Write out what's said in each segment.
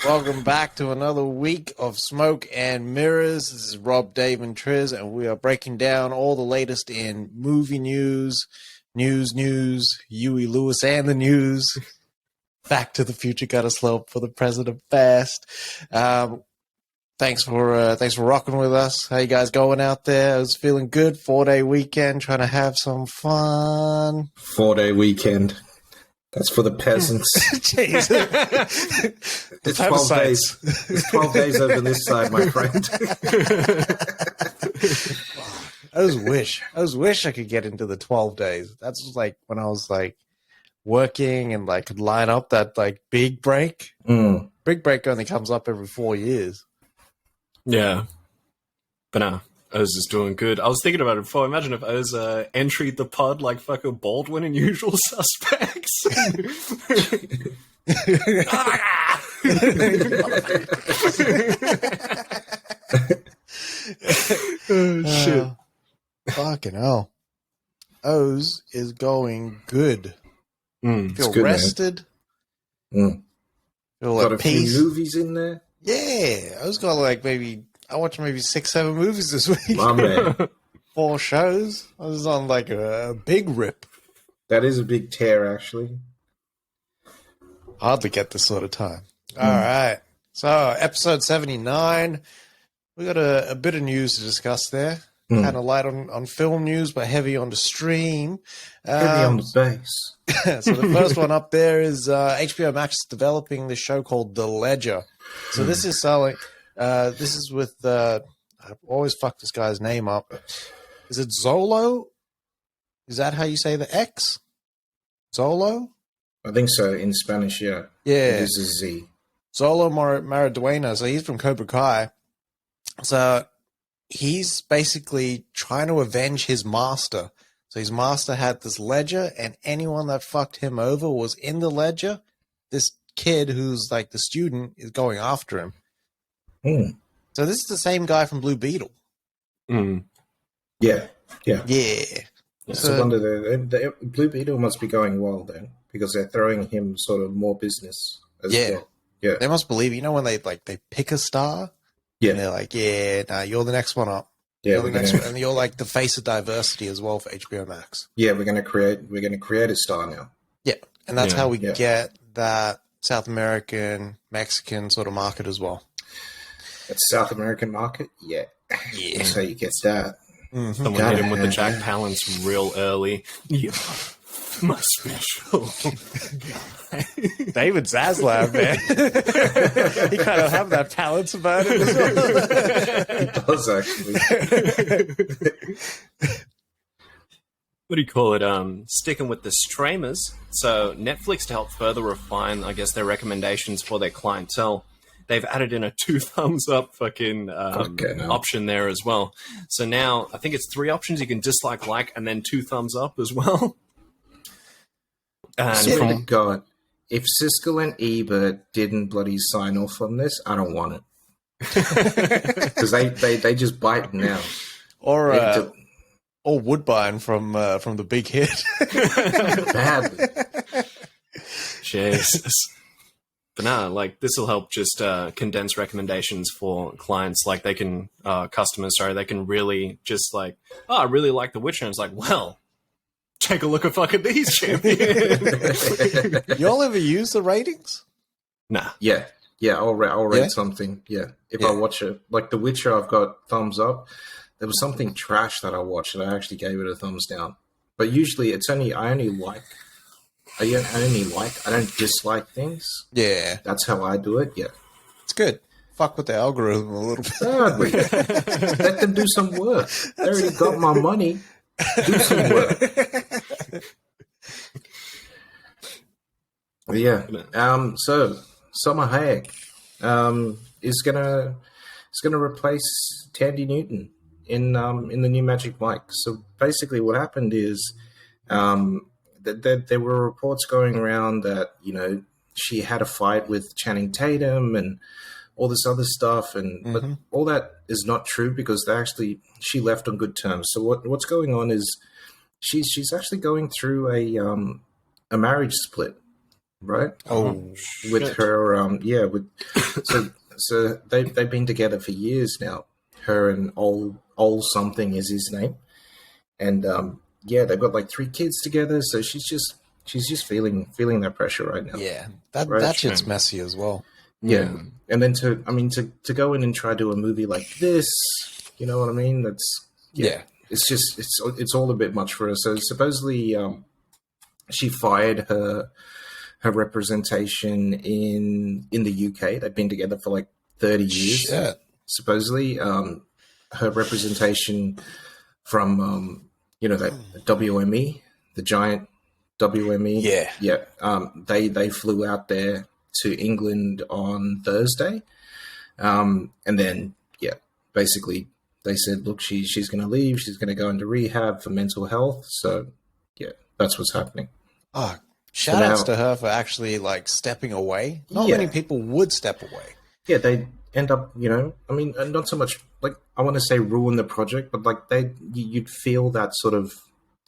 Welcome back to another week of Smoke and Mirrors. This is Rob, Dave, and Triz, and we are breaking down all the latest in movie news, Huey Lewis and the news. Back to the Future got us slow for the president fast. Thanks for rocking with us. How you guys going out there? I was feeling good. 4-day weekend, trying to have some fun. 4-day weekend. That's for the peasants. Jeez. It's 12 days. It's 12 days over this side, my friend. I just wish I could get into the 12 days. That's like when I was like working and like could line up that like big break. Big break only comes up every 4 years. Yeah. But no, Oues is doing good. I was thinking about it before. Imagine if Oues entered the pod like fucking Baldwin in Usual Suspects. Oh, shit. Fucking hell. Oues is going good. Feel good, rested. Feel like got a peace. few movies in there. Yeah. I was got like I watched maybe 6-7 movies this week. My man. 4 shows. I was on like a big rip. That is a big tear, actually. Hardly get this sort of time. All right. So, episode 79. We got a bit of news to discuss there. Kind of light on film news, but heavy on the stream. Heavy on the base. So the first one up there is HBO Max is developing this show called The Ledger. So this is selling. This is with I always fuck this guy's name up. Is it Zolo? Is that how you say the X? Zolo? I think so, in Spanish, yeah. Yeah. It is a Z. Zolo Maraduena. So he's from Cobra Kai. So he's basically trying to avenge his master. So his master had this ledger, and anyone that fucked him over was in the ledger. This kid who's like the student is going after him. So this is the same guy from Blue Beetle. Yeah. So I wonder, the Blue Beetle must be going well then, because they're throwing him sort of more business as well. Yeah. They must believe, when they pick a star, Yeah. and they're like, you're the next one up. Yeah, And you're like the face of diversity as well for HBO Max. Yeah, we're gonna create a star now. Yeah. And that's how we get that South American, Mexican sort of market as well. That's South American market? Yeah. That's how you get that. Someone hit him with the Jack Palance real early. Yeah. My special. David Zaslav, man. He kind of have that palance about it as well. He does, actually. What do you call it? Sticking with the streamers. So Netflix, to help further refine, I guess, their recommendations for their clientele, they've added in a 2 thumbs up fucking option there as well. So now I think it's 3 options. You can dislike, like, and then 2 thumbs up as well. And God, if Siskel and Ebert didn't bloody sign off on this, I don't want it. Because they just bite now. Or Woodbine from The Big Hit. Badly. Jesus. But no, this will help just condense recommendations for clients. Like they can, customers, they can really just I really like The Witcher. And it's like, well, take a look at fucking these champions. Y'all ever use the ratings? Nah. Yeah, I'll rate something. Yeah, if I watch it, like The Witcher, I've got thumbs up. There was something trash that I watched, and I actually gave it a thumbs down. But usually, I don't dislike things. Yeah, that's how I do it. Yeah, it's good. Fuck with the algorithm a little bit. Let them do some work. They already got my money. Do some work. Yeah. So Summer Hayek is gonna replace Tandy Newton in the new Magic Mike. So basically, what happened is that there were reports going around that she had a fight with Channing Tatum and all this other stuff, but all that is not true because she left on good terms. So what's going on is she's actually going through a marriage split. right? Oh, With shit. her, so they've been together for years now. Her and old something is his name, and they've got like 3 kids together. So she's just feeling that pressure right now. yeah. Right. That shit's messy as well. Yeah, and then to go in and try to do a movie like this, you know what I mean? That's Yeah. it's all a bit much for her. So supposedly, she fired her representation in the UK. They've been together for like 30 years. Shit. Supposedly, her representation from that WME, the giant WME. They flew out there to England on Thursday, and then basically they said, look, she's going to leave. She's going to go into rehab for mental health. So that's what's happening. Oh, shout outs to her for actually like stepping away. Not many people would step away. Yeah, they end up, not so much like I want to say ruin the project, but like you'd feel that sort of.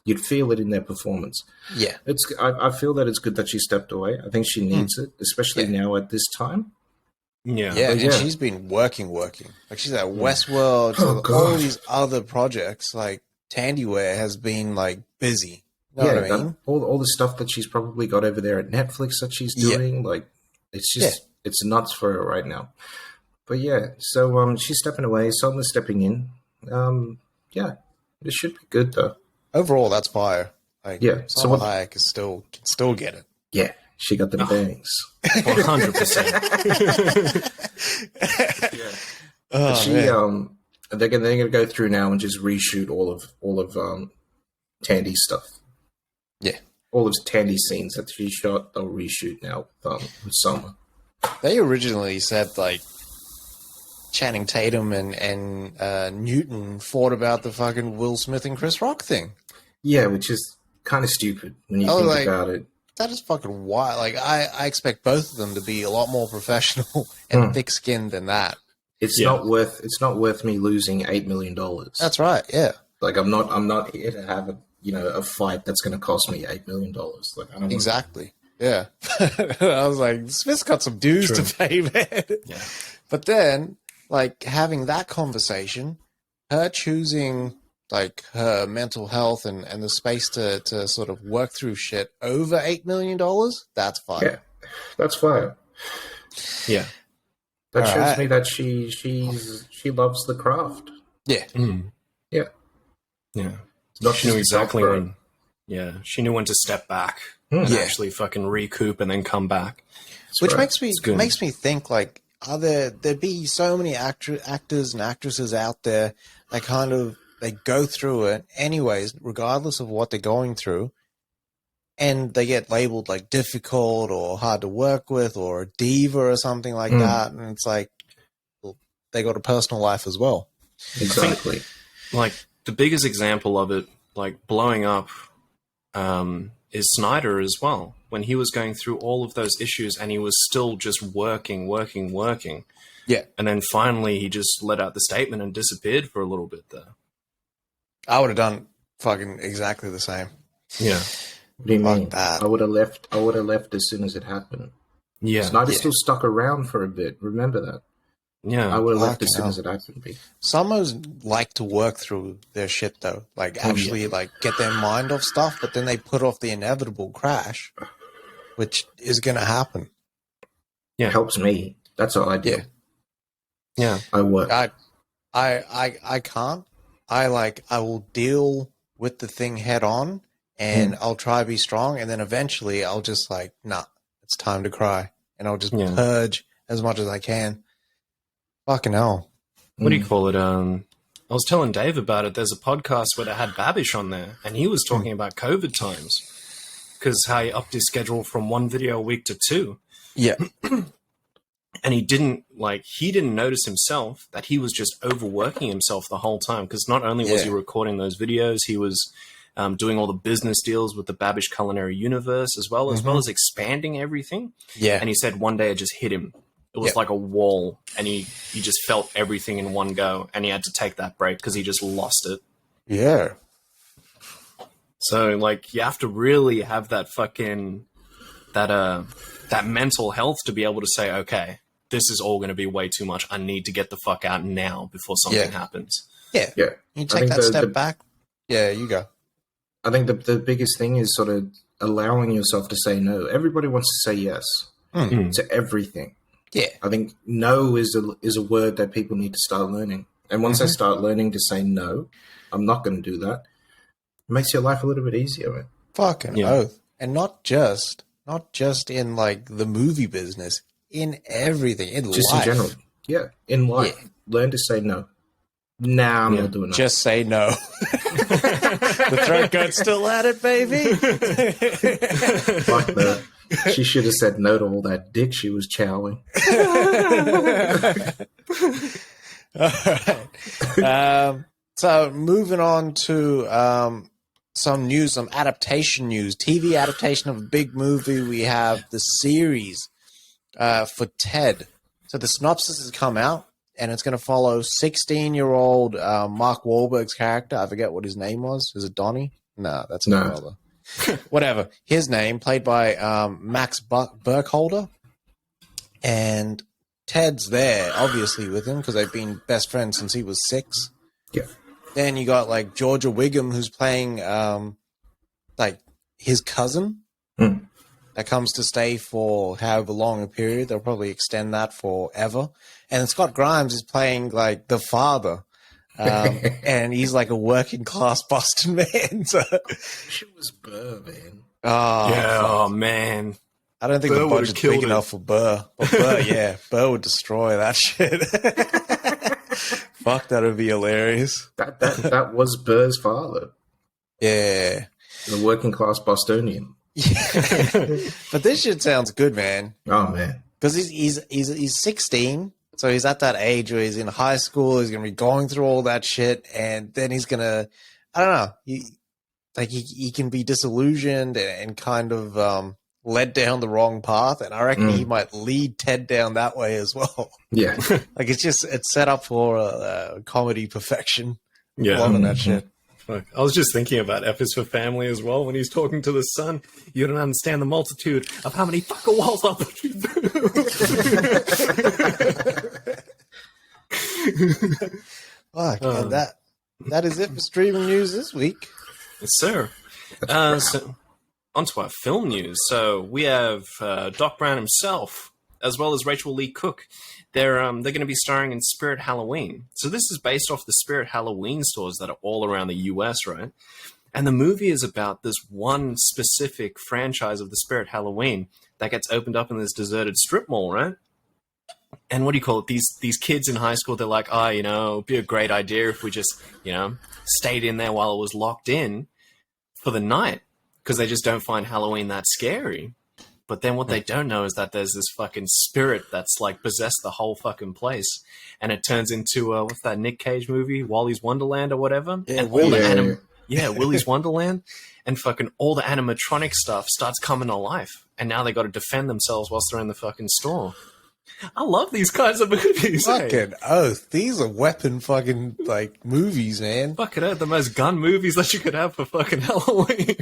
You'd feel it in their performance. Yeah, I feel that it's good that she stepped away. I think she needs it, especially now at this time. Yeah, and she's been working. Like she's at Westworld, all these other projects. Like Thandiwe has been like busy. You know what I mean? All the stuff that she's probably got over there at Netflix that she's doing, like it's just it's nuts for her right now. But so she's stepping away. Someone's stepping in. It should be good though. Overall, that's fire. Like, so Hayek can still get it. Yeah, she got them bangs. 100%. They're gonna go through now and just reshoot all of Tandy's stuff. Yeah, all of Tandy's scenes that she shot, they'll reshoot now with Summer. They originally said like Channing Tatum and Newton fought about the fucking Will Smith and Chris Rock thing. Yeah, which is kind of stupid when you think about it. That is fucking wild. Like, I expect both of them to be a lot more professional and thick-skinned than that. It's not worth me losing $8 million. That's right. Yeah. Like, I'm not here to have a fight that's going to cost me $8 million. Like, I don't exactly. Yeah. I was like, Smith's got some dues to pay, man. Yeah. But then, like, having that conversation, her choosing like her mental health and the space to sort of work through shit over $8 million, that's fire. Yeah, that's fire. Yeah. That shows me that she loves the craft. Yeah. Mm. Yeah. Yeah. She knew exactly when. Yeah, she knew when to step back and actually fucking recoup and then come back. Which makes me think like, there'd be so many actors and actresses out there that kind of they go through it anyways, regardless of what they're going through, and they get labeled like difficult or hard to work with or a diva or something like that, and it's like, well, they got a personal life as well. Exactly. Like the biggest example of it, like blowing up, is Snyder as well. When he was going through all of those issues and he was still just working. Yeah. And then finally he just let out the statement and disappeared for a little bit there. I would have done fucking exactly the same. Yeah. What do you mean? That. I would have left as soon as it happened. Yeah. Snyder still stuck around for a bit. Remember that. Yeah. I would have left as soon as it happened. Some like to work through their shit though. Like actually like get their mind off stuff, but then they put off the inevitable crash, which is gonna happen. Yeah. It helps me. That's all I do. Yeah. I work. I can't. I will deal with the thing head on and I'll try to be strong, and then eventually I'll just like, nah, it's time to cry. And I'll just purge as much as I can. Fucking hell. What do you call it? I was telling Dave about it. There's a podcast where they had Babish on there, and he was talking about COVID times because how he upped his schedule from 1 video a week to 2. Yeah. And he didn't notice himself that he was just overworking himself the whole time, because not only was he recording those videos, he was doing all the business deals with the Babish Culinary Universe as well as expanding everything. Yeah. And he said one day it just hit him. It was like a wall, and he just felt everything in one go, and he had to take that break because he just lost it. Yeah. So, like, you have to really have that fucking that mental health to be able to say, okay, this is all going to be way too much. I need to get the fuck out now before something happens. Yeah. You take that step back. Yeah, you go. I think the biggest thing is sort of allowing yourself to say no. Everybody wants to say yes to everything. Yeah. I think no is a word that people need to start learning. And once they start learning to say no, I'm not going to do that, it makes your life a little bit easier, man. Fucking oath. And not just in like the movie business, in everything, in life. Just in general. Yeah, in life. Yeah. Learn to say no. Nah, I'm not doing that. Just say no. The throat goat's still at it, baby. She should have said no to all that dick she was chowing. All right. So moving on to some news, some adaptation news. TV adaptation of a big movie. We have the series for Ted. So the synopsis has come out, and it's going to follow 16-year-old Mark Wahlberg's character. I forget what his name was. Is it Donnie? No, that's his brother. Whatever. His name, played by Max Burkholder. And Ted's there, obviously, with him, because they've been best friends since he was 6. Yeah. Then you got, like, Georgia Wiggum, who's playing, like, his cousin. That comes to stay for however long a period. They'll probably extend that forever. And Scott Grimes is playing, like, the father. And he's like a working class Boston man. So. She was Burr, man. Oh, yeah, oh, man. I don't think the budget's big enough for Burr. But Burr, Burr would destroy that shit. Fuck, that would be hilarious. That was Burr's father. Yeah. The working class Bostonian. But this shit sounds good, man. Oh, man. Because he's 16, so he's at that age where he's in high school. He's gonna be going through all that shit, and then he's gonna, I don't know, he can be disillusioned and kind of led down the wrong path, and I reckon he might lead Ted down that way as well. Yeah, like it's set up for comedy perfection. Yeah, loving that shit. I was just thinking about F is for Family as well when he's talking to the son. You don't understand the multitude of how many fucking walls I'll put you through. Fuck, and that is it for streaming news this week. Yes, sir. So, onto our film news. So we have Doc Brown himself, as well as Rachel Lee Cook. They're going to be starring in Spirit Halloween. So this is based off the Spirit Halloween stores that are all around the US, right? And the movie is about this one specific franchise of the Spirit Halloween that gets opened up in this deserted strip mall, right? And what do you call it? These kids in high school, they're like, it'd be a great idea if we just, stayed in there while it was locked in for the night, because they just don't find Halloween that scary. But then what they don't know is that there's this fucking spirit that's like possessed the whole fucking place, and it turns into what's that Nick Cage movie, Wally's Wonderland or whatever? Yeah, and Willy's Wonderland, and fucking all the animatronic stuff starts coming to life, and now they got to defend themselves whilst they're in the fucking store. I love these kinds of movies. Fucking oath, these are weapon fucking like movies, man. Fucking oath, the most gun movies that you could have for fucking Halloween.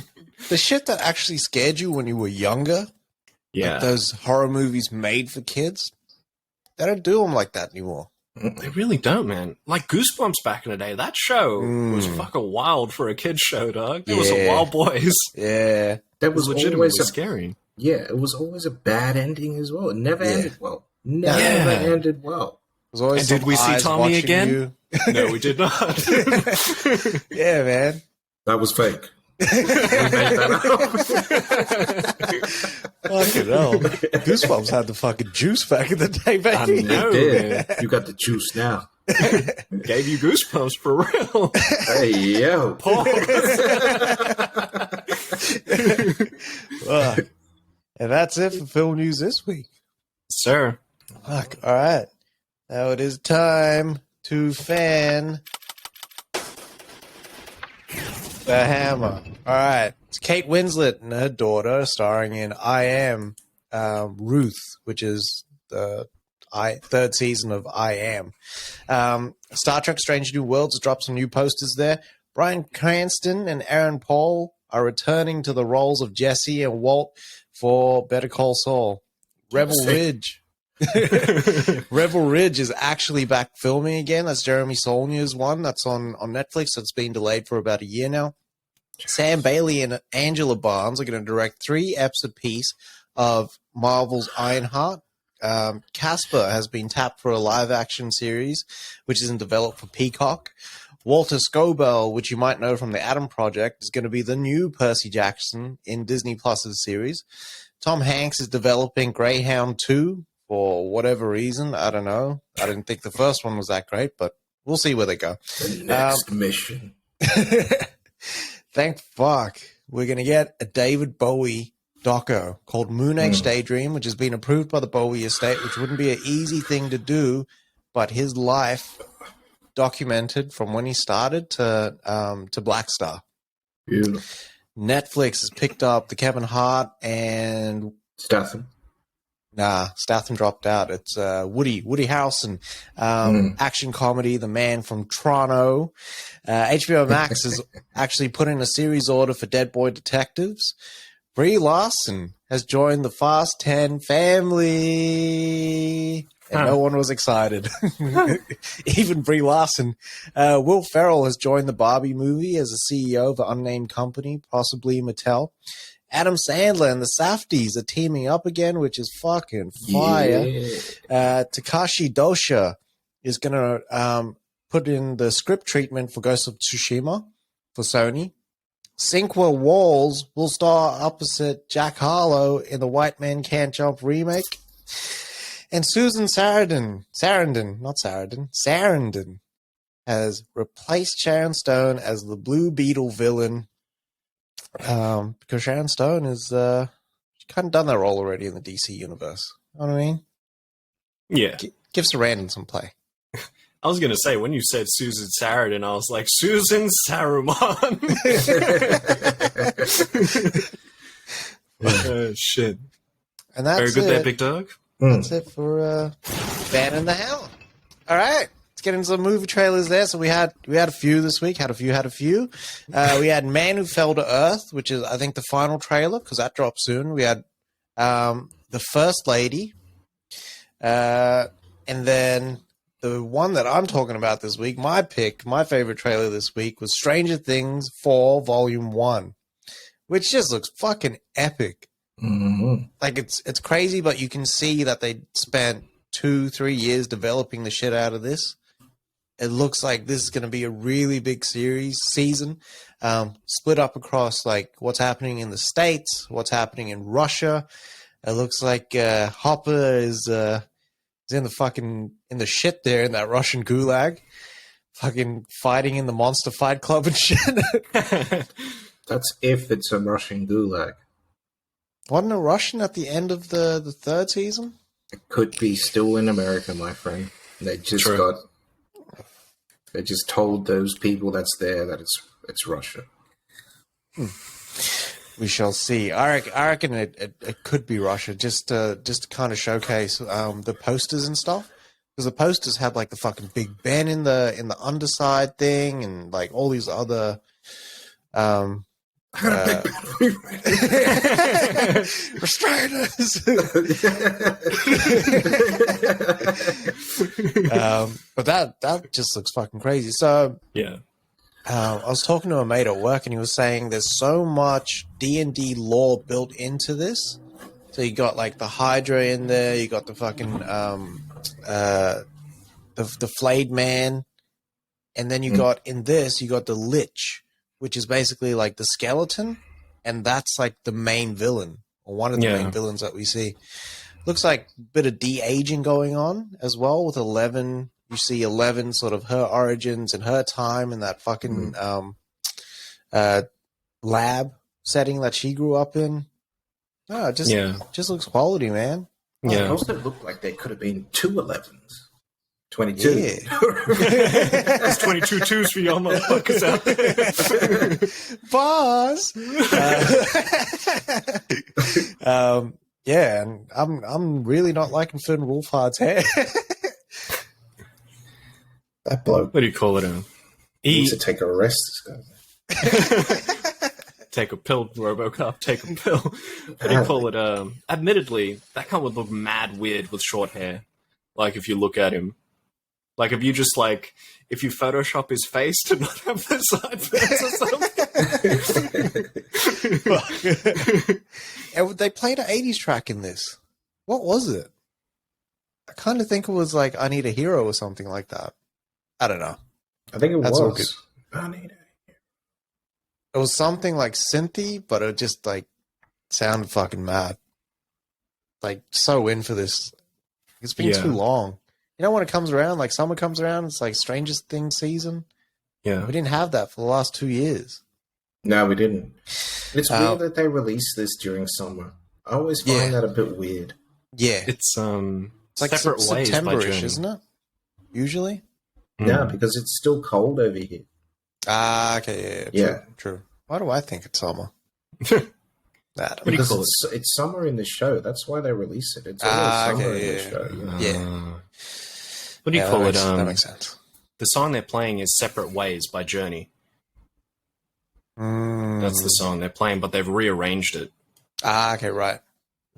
The shit that actually scared you when you were younger. Yeah, like those horror movies made for kids, they don't do them like that anymore. They really don't, man. Like Goosebumps back in the day, that show was fucking wild for a kid's show, dog. It was some wild boys. Yeah, that was legitimately scary. Yeah, it was always a bad ending as well. It never ended well. Never ended well. And did we see Tommy again? No, we did not. Yeah, man. That was fake. Fucking hell. Goosebumps had the fucking juice back in the day, baby. I know, man. You got the juice now. Gave you goosebumps for real. Hey, yo. And that's it for film news this week. Sir. Fuck. All right. Now it is time to fan the hammer. All right. It's Kate Winslet and her daughter starring in I Am Ruth, which is the third season of I Am. Star Trek Strange New Worlds dropped some new posters there. Bryan Cranston and Aaron Paul are returning to the roles of Jesse and Walt for Better Call Saul. Rebel Ridge. Rebel Ridge is actually back filming again. That's Jeremy Saulnier's one. That's on Netflix. It's been delayed for about a year now. Sam Bailey and Angela Barnes are going to direct 3 eps apiece of Marvel's Ironheart. Casper has been tapped for a live-action series, which is in development for Peacock. Walter Scobell, which you might know from the Adam Project, is going to be the new Percy Jackson in Disney Plus's series. Tom Hanks is developing Greyhound 2 for whatever reason. I don't know. I didn't think the first one was that great, but we'll see where they go. The next mission. Thank fuck. We're going to get a David Bowie doco called Moon Age Daydream, which has been approved by the Bowie estate, which wouldn't be an easy thing to do, but his life documented from when he started to Black Star. Beautiful. Netflix has picked up the Kevin Hart and Statham. Nah, Statham dropped out. It's Woody Harrelson, action comedy, The Man from Toronto. HBO Max has actually put in a series order for Dead Boy Detectives. Brie Larson has joined the Fast 10 family, and no one was excited. Even Brie Larson. Will Ferrell has joined the Barbie movie as a CEO of an unnamed company, possibly Mattel. Adam Sandler and the Safdies are teaming up again, which is fucking fire. Yeah. Takashi Dosha is going to put in the script treatment for Ghost of Tsushima for Sony. Cinqua Walls will star opposite Jack Harlow in the White Man Can't Jump remake. And Susan Sarandon has replaced Sharon Stone as the Blue Beetle villain. Because Sharon Stone is she's kind of done that role already in the DC universe. You know what I mean? Yeah. Give Sarandon some play. I was going to say, when you said Susan Sarandon, I was like, Susan Saruman. Shit. And that's very good there, Big Dog. That's it for Van and the Hound. All right. Let's get into some movie trailers there. So we had a few this week. Had a few. We had Man Who Fell to Earth, which is I think the final trailer because that drops soon. We had The First Lady, and then the one that I'm talking about this week, my favorite trailer this week was Stranger Things 4 Volume 1, which just looks fucking epic. Mm-hmm. Like it's crazy, but you can see that they spent 2-3 years developing the shit out of this. It looks like this is going to be a really big season, split up across like what's happening in the States, what's happening in Russia. It looks like Hopper is in the shit there in that Russian gulag, fucking fighting in the Monster Fight Club and shit. That's if it's a Russian gulag. Wasn't it Russian at the end of the third season? It could be still in America, my friend. They just They just told those people that's there that it's Russia. We shall see. I reckon it could be Russia, just to kind of showcase the posters and stuff. Because the posters have like the fucking Big Ben in the underside thing, and like all these other. I got a Big Ben for you right now. Restrainers. But that just looks fucking crazy. So yeah. I was talking to a mate at work, and he was saying there's so much D&D lore built into this. So you got like the Hydra in there, you got the fucking the Flayed Man, and then you got in this you got the Lich, which is basically like the skeleton, and that's like the main villain or one of the main villains that we see. Looks like a bit of de-aging going on as well with 11. You see 11 sort of her origins and her time in that fucking lab setting that she grew up in. No, it just looks quality, man. Yeah. It also looked like there could have been 2 11s. 22. Yeah. There's 22 twos for y'all motherfuckers out there. Boss. Yeah, and I'm really not liking Finn Wolfhard's hair. That bloke. What do you call it? He needs to take a rest, this guy. take a pill, RoboCop, take a pill. What do you call it? Admittedly, that cunt would look mad weird with short hair. Like, if you look at him. Like, if you just, like, if you Photoshop his face to not have the sideburns or something. And they played an 80s track in this. What was it? I kind of think it was like I Need a Hero or something like that. I don't know. I think it That's all good. was. I need it. It was something like synthy, but it just like sounded fucking mad. Like, so in for this. It's been too long. You know, when it comes around, like summer comes around, it's like Strangest Things season. Yeah. We didn't have that for the last 2 years. No, we didn't. It's weird that they released this during summer. I always find that a bit weird. Yeah. It's like Separate Ways by September-ish, Journey. isn't it? Usually? Yeah, because it's still cold over here. Ah, okay, yeah. True. Why do I think it's summer? Because it's summer in the show. That's why they release it. It's always summer in the show. Yeah. What do you call it? That makes sense. The song they're playing is Separate Ways by Journey. That's the song they're playing, but they've rearranged it. Ah, okay, right.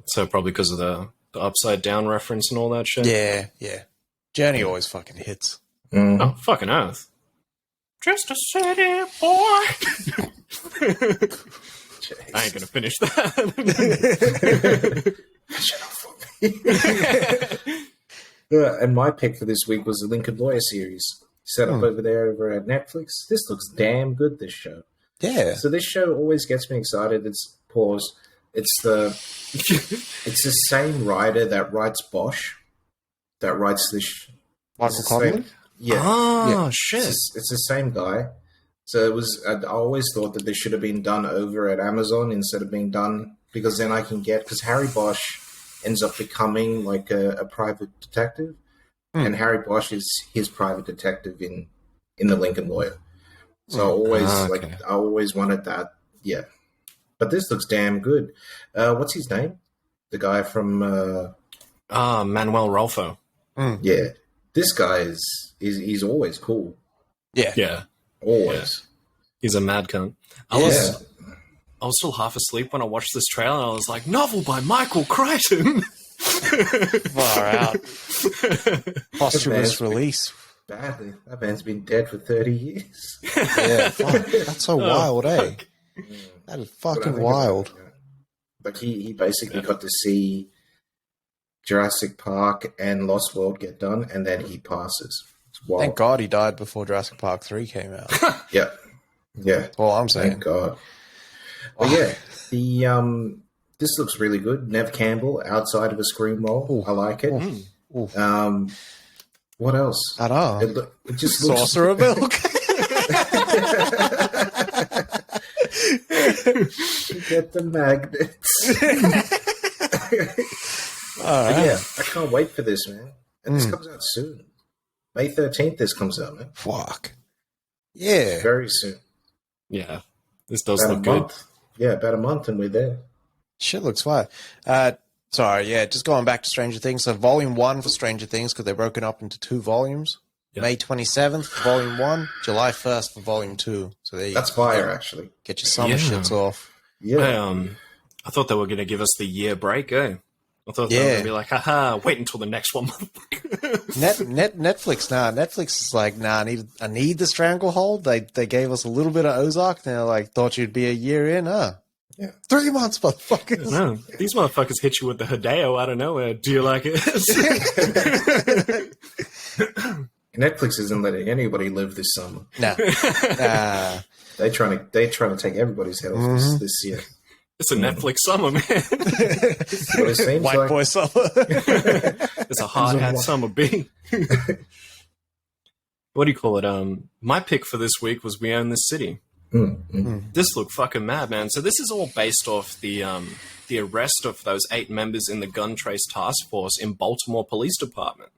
So probably because of the upside down reference and all that shit. Yeah. Journey always fucking hits. Oh, fucking earth. Just a city boy. I ain't gonna finish that. And my pick for this week was the Lincoln Lawyer series, set up over at Netflix. This looks damn good, this show. Yeah. So this show always gets me excited. It's pause. It's the same writer that writes Bosch, that writes this. Michael Connelly? Yeah. Oh, shit. It's the same guy. So it was. I always thought that this should have been done over at Amazon instead of being done, because then I can get, because Harry Bosch ends up becoming like a private detective, and Harry Bosch is his private detective in the Lincoln Lawyer. So I always wanted that. Yeah, but this looks damn good. What's his name? The guy from Manuel Rolfo. Yeah, this guy he's always cool. Yeah. Always. Yeah. He's a mad cunt. I was still half asleep when I watched this trailer, and I was like, novel by Michael Crichton. Far out. Posthumous release. Badly. That man's been dead for 30 years. Yeah, fuck. That's so wild, eh? That is fucking wild. Like he basically got to see Jurassic Park and Lost World get done, and then he passes. Thank God he died before Jurassic Park 3 came out. Yeah. That's all I'm saying. Thank God. Well, yeah, this looks really good. Nev Campbell outside of a screen role. Ooh. I like it. Ooh. What else? I don't know. It just looks... Saucer of milk. Get the magnets. Yeah, I can't wait for this, man. And this comes out soon. May 13th, this comes out, man. Fuck. Yeah. Very soon. Yeah. This does look good. Yeah, about a month and we're there. Shit looks fine. Just going back to Stranger Things. So Volume 1 for Stranger Things, because they're broken up into 2 volumes. Yep. May 27th for Volume 1, July 1st for Volume 2. So there you That's fire, actually. Get your summer shits off. Yeah. I thought they were going to give us the year break, eh? I thought they were going to be like, haha, wait until the next one. Netflix, Netflix is like, I need the stranglehold. They gave us a little bit of Ozark, and they're like, thought you'd be a year in, huh? Yeah. 3 months, motherfuckers. No, these motherfuckers hit you with the Hideo out of nowhere. Do you like it? Netflix isn't letting anybody live this summer. No. They're trying to take everybody's head off this year. It's a Netflix summer, man. That's what it seems White like. boy summer. It's a hard hat summer, B. What do you call it? My pick for this week was We Own This City. This looked fucking mad, man. So this is all based off the arrest of those 8 members in the gun trace task force in Baltimore Police Department.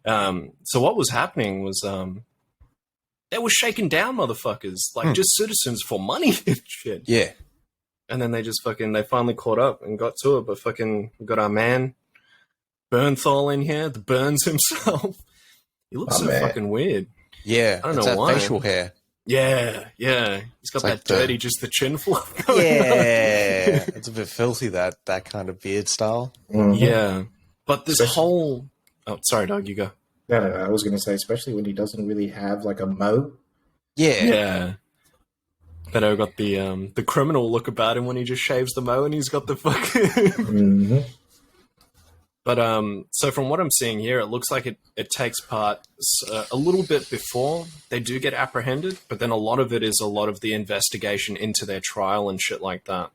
So what was happening was they were shaking down motherfuckers, like just citizens for money and shit. Yeah. And then they finally caught up and got to it. But fucking, we got our man Bernthal in here, the Burns himself. He looks fucking weird. Yeah, I don't know why. Facial hair. Yeah, yeah. He's got It's like that dirty, just the chin flop. Yeah, it's a bit filthy, that kind of beard style. Mhm. Yeah. But this Especially- whole... Oh, sorry, Doug, you go. No, I was going to say, especially when he doesn't really have like a mo. Yeah. Yeah. But I got the criminal look about him when he just shaves the mo and he's got the fucking... Mm-hmm. But so from what I'm seeing here, it looks like it takes part a little bit before they do get apprehended, but then a lot of it is a lot of the investigation into their trial and shit like that.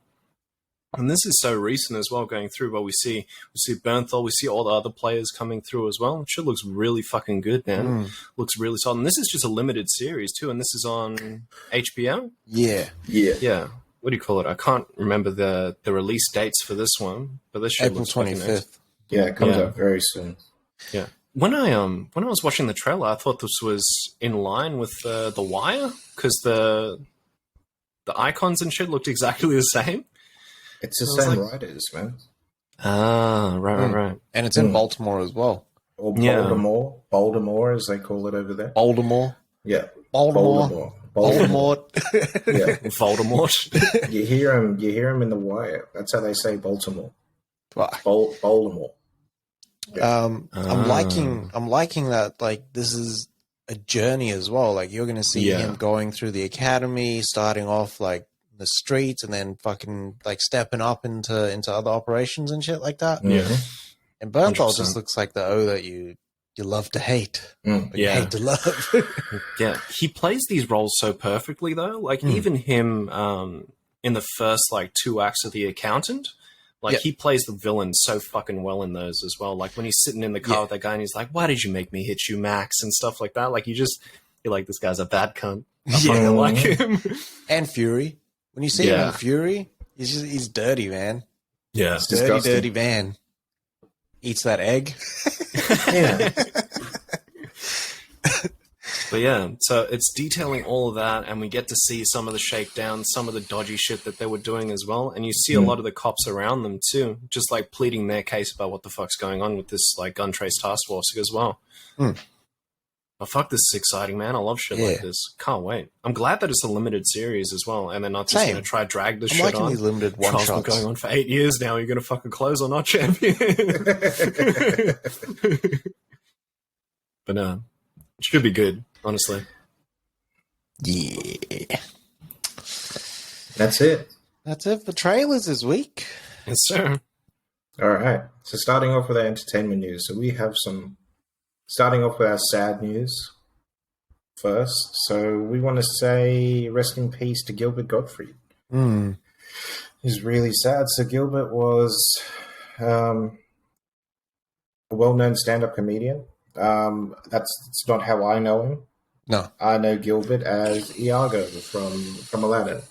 And this is so recent as well, going through where we see Bernthal, we see all the other players coming through as well. It shit looks really fucking good, man. Looks really solid. And this is just a limited series too, and this is on HBO. Yeah. Yeah. What do you call it? I can't remember the release dates for this one, but this shit April looks fucking 25th. Yeah, it comes Yeah. out very soon. Yeah. When I was watching the trailer, I thought this was in line with The Wire, because the icons and shit looked exactly the same. It's the I was same like- writers, man. Ah, right. And it's in Baltimore as well. Or Yeah. Baltimore, as they call it over there. Baltimore. Yeah, Baltimore. Baltimore. Yeah, Voldemort. you hear him in The Wire. That's how they say Baltimore. Fuck. Baltimore. I'm liking that, like, this is a journey as well. Like, you're gonna see Yeah. him going through the academy, starting off like the streets, and then fucking like stepping up into other operations and shit like that. Yeah. And Bernthal 100%. just looks like the O that you love to hate, Mm. but you Yeah. hate to love. Yeah, he plays these roles so perfectly, though. Like, even him in the first, like, 2 acts of The Accountant, like, Yeah. he plays the villain so fucking well in those as well. Like, when he's sitting in the car Yeah. with that guy and he's like, why did you make me hit you, Max? And stuff like that. Like, you're like, this guy's a bad cunt. I fucking like him. And Fury. When you see him Yeah. in Fury, he's dirty, man. Yeah. It's disgusting. Dirty man. Eats that egg. Yeah. But yeah, so it's detailing all of that, and we get to see some of the shakedown, some of the dodgy shit that they were doing as well. And you see a lot of the cops around them too, just like pleading their case about what the fuck's going on with this like Untraced task force as well. Oh, fuck, this is exciting, man. I love shit like Yeah. this. Can't wait. I'm glad that it's a limited series as well, and they're not just Same. going to try drag this I'm shit liking on. these limited one Trial's been shots. going on for 8 years now. You're going to fucking close or not, champion? But it should be good, honestly. Yeah. That's it. That's it for trailers this week. Yes, sir. All right. So starting off with our entertainment news. So we have starting off with our sad news first. So we want to say rest in peace to Gilbert Gottfried. It's really sad. So Gilbert was a well-known stand-up comedian. That's not how I know him. No. I know Gilbert as Iago from Aladdin.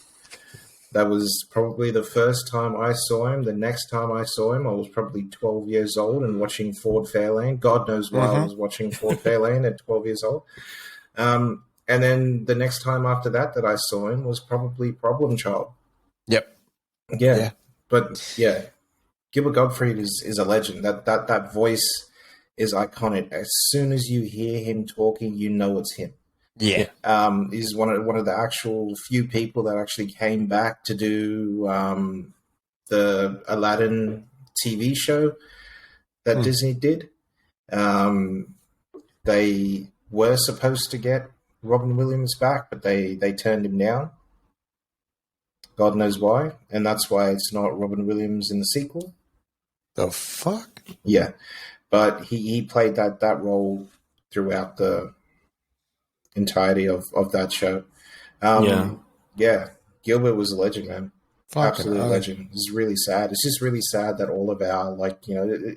That was probably the first time I saw him. The next time I saw him, I was probably 12 years old and watching Ford Fairlane. God knows why I was watching Ford Fairlane at 12 years old. And then the next time after that I saw him was probably Problem Child. Yep. Yeah. But yeah, Gilbert Gottfried is a legend. That voice is iconic. As soon as you hear him talking, you know it's him. Yeah. He's one of the actual few people that actually came back to do the Aladdin TV show that Disney did. They were supposed to get Robin Williams back, but they turned him down. God knows why, and that's why it's not Robin Williams in the sequel. The fuck? Yeah, but he played that role throughout the entirety of that show. Yeah, Gilbert was a legend, man. Fucking Absolute hell. legend. It's really sad. It's just really sad that all of our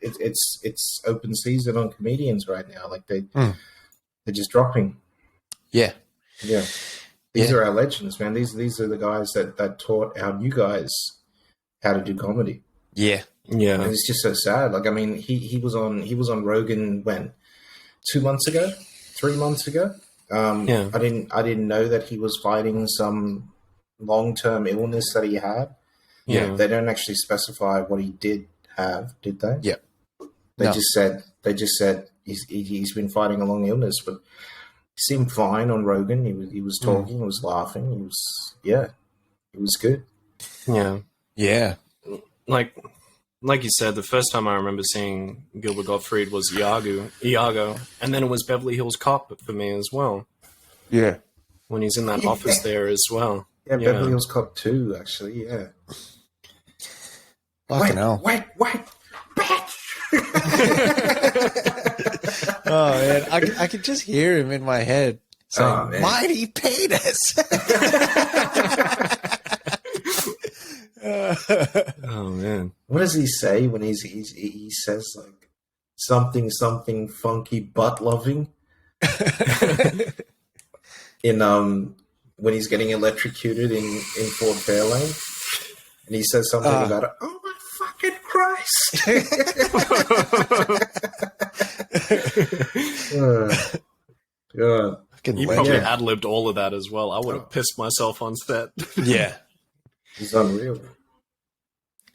it's open season on comedians right now. Like they're just dropping. Yeah. Yeah. These are our legends, man. These are the guys that taught our new guys how to do comedy. Yeah. Yeah. And it's just so sad. Like, I mean, he was on Rogan when 2 months ago, 3 months ago. Yeah. I didn't know that he was fighting some long-term illness that he had. Yeah. They don't actually specify what he did have, did they? Yeah. They No. just said he's been fighting a long illness, but seemed fine on Rogan. He was talking, he was laughing, it was good. Yeah. Like you said, the first time I remember seeing Gilbert Gottfried was Iago, and then it was Beverly Hills Cop for me as well. Yeah. When he's in that office there as well. Yeah, Beverly Hills Cop 2, actually, yeah. Fucking hell. Wait, bitch! Oh, man. I could just hear him in my head saying, mighty penis! Oh, man. What does he say when he says, like, something funky butt loving? When he's getting electrocuted in Fort Fairlane, and he says something about it. Oh my fucking Christ! God. You probably ad-libbed all of that as well. I would have pissed myself on set. Yeah. He's unreal.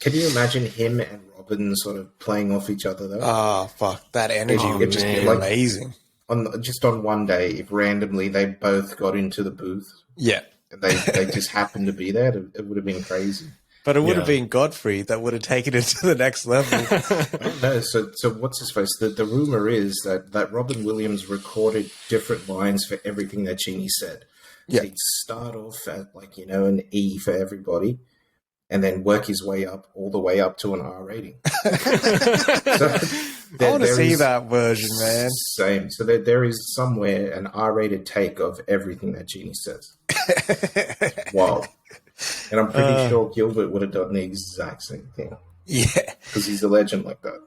Can you imagine him and Robin sort of playing off each other, though? Oh, fuck. That energy would just be like, amazing. On one day, if randomly they both got into the booth, and they just happened to be there, it would have been crazy. But it would have been Godfrey that would have taken it to the next level. I don't know. So what's his face? The rumor is that Robin Williams recorded different lines for everything that Genie said. Yeah. So he'd start off at an E for everybody, and then work his way up all the way up to an R rating. I want to see that version, man. Same. So there is somewhere an R-rated take of everything that Genie says. Wow. And I'm pretty sure Gilbert would have done the exact same thing. Yeah. Because he's a legend like that.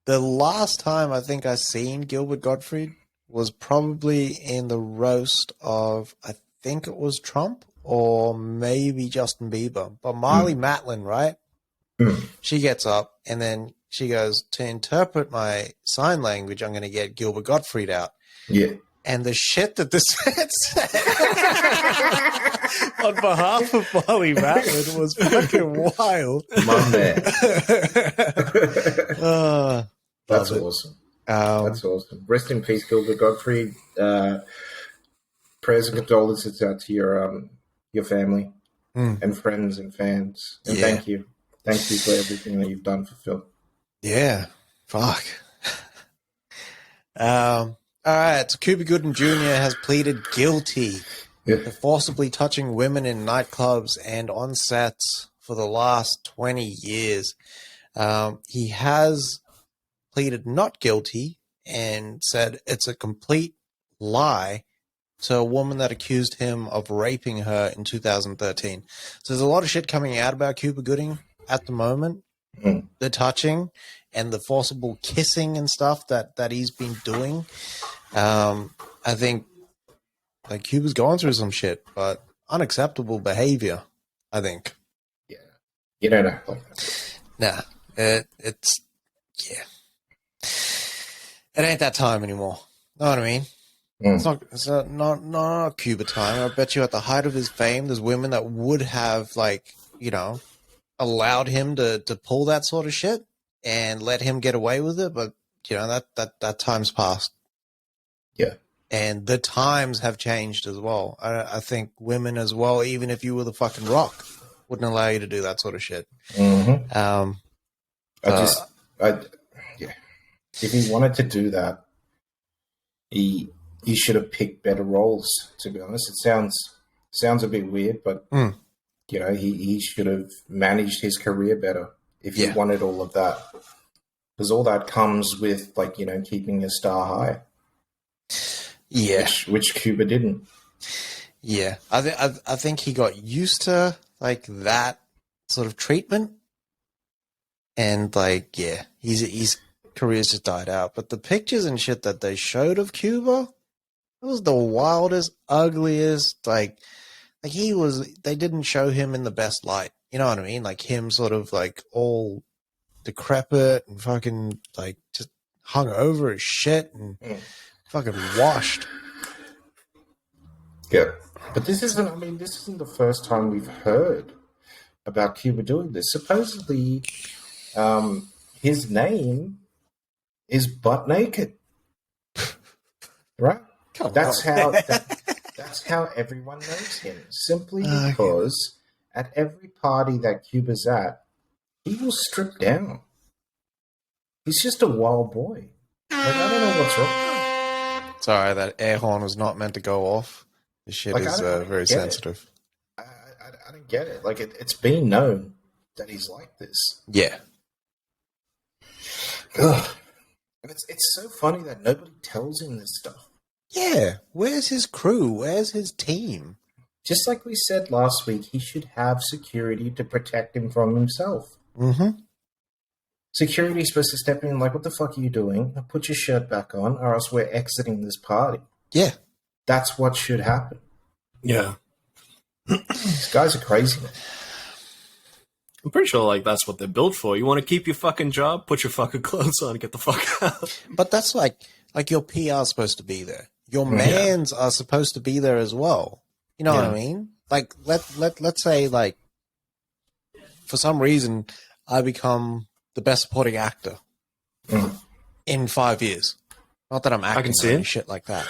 The last time I think I seen Gilbert Gottfried was probably in the roast of, I think it was Trump or maybe Justin Bieber. But Marley Matlin, right? She gets up and then she goes, to interpret my sign language, I'm going to get Gilbert Gottfried out. Yeah. And the shit that this man said on behalf of Marley Matlin was fucking wild. My man. That's awesome. That's awesome. Rest in peace, Gilbert Gottfried. Prayers and condolences out to your family and friends and fans. And thank you. Thank you for everything that you've done for Phil. Yeah. Fuck. All right. So Cuba Gooding Jr. has pleaded guilty to forcibly touching women in nightclubs and on sets for the last 20 years. He has pleaded not guilty and said it's a complete lie to a woman that accused him of raping her in 2013. So there's a lot of shit coming out about Cuba Gooding at the moment. The touching and the forcible kissing and stuff that he's been doing. I think like Cuba's going through some shit, but unacceptable behavior, I think. Yeah. You don't know. Nah. It's it ain't that time anymore. Know what I mean? It's not Cuba time. I bet you at the height of his fame, there's women that would have allowed him to pull that sort of shit and let him get away with it, but that time's passed. Yeah. And the times have changed as well. I think women as well, even if you were the fucking Rock, wouldn't allow you to do that sort of shit. Mm-hmm. If he wanted to do that, he should have picked better roles, to be honest. It sounds a bit weird, but he should have managed his career better if he wanted all of that. Because all that comes with, keeping your star high. Yeah. Which Cuba didn't. Yeah. I think he got used to, that sort of treatment. And, his career's just died out. But the pictures and shit that they showed of Cuba, it was the wildest, ugliest, they didn't show him in the best light. You know what I mean? Like him sort of all decrepit and fucking just hung over as shit and fucking washed. Yeah. But this isn't the first time we've heard about Cuba doing this. Supposedly, his name is Butt Naked. Right? That's how everyone knows him. Simply because at every party that Cuba's at, he will strip down. He's just a wild boy. Like, I don't know what's wrong. Sorry, that air horn was not meant to go off. This shit is very sensitive. I don't get it. Like, it's been known that he's like this. Yeah. Ugh. And it's so funny that nobody tells him this stuff. Yeah. Where's his crew? Where's his team? Just like we said last week, he should have security to protect him from himself. Mm-hmm. Security's supposed to step in like, what the fuck are you doing? Put your shirt back on or else we're exiting this party. Yeah. That's what should happen. Yeah. These guys are crazy, man. I'm pretty sure like that's what they're built for. You want to keep your fucking job? Put your fucking clothes on and get the fuck out. But that's like your PR is supposed to be there. Your mans are supposed to be there as well. You know what I mean? Like let's say like for some reason I become the best supporting actor in 5 years. Not that I'm acting or any shit like that.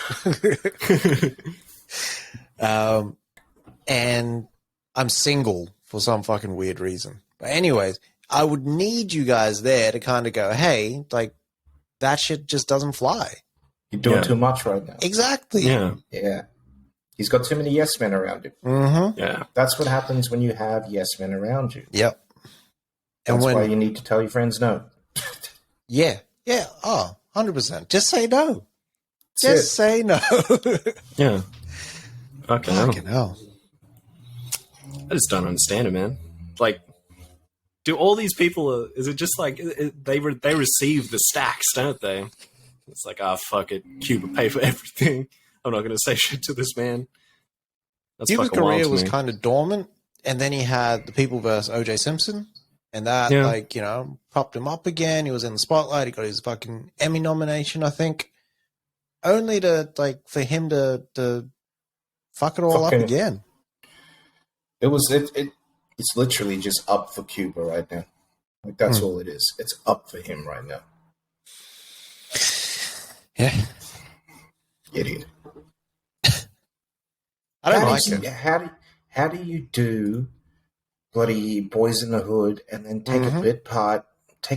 And I'm single for some fucking weird reason. But anyways, I would need you guys there to kind of go, hey, like, that shit just doesn't fly. You're doing too much right now. Exactly. Yeah. Yeah. He's got too many yes men around him. Mm-hmm. Yeah. That's what happens when you have yes men around you. Yep. That's why you need to tell your friends no. Yeah. Yeah. Oh, 100%. Just say no. That's Just say no. Yeah. Fucking hell. I just don't understand it, man. Like, do all these people? Is it just like they receive the stacks, don't they? It's like, fuck it, Cuba pay for everything. I'm not going to say shit to this man. That's Cuba's fucking wild career to was me. kind of dormant, and then he had The People vs. O.J. Simpson, and that, like, you know, propped him up again. He was in the spotlight. He got his fucking Emmy nomination, I think, only to like for him to fuck it all up again. It's literally just up for Cuba right now. Like, that's all it is. It's up for him right now. Yeah. Idiot. I don't like it. How do you do bloody Boys in the Hood and then take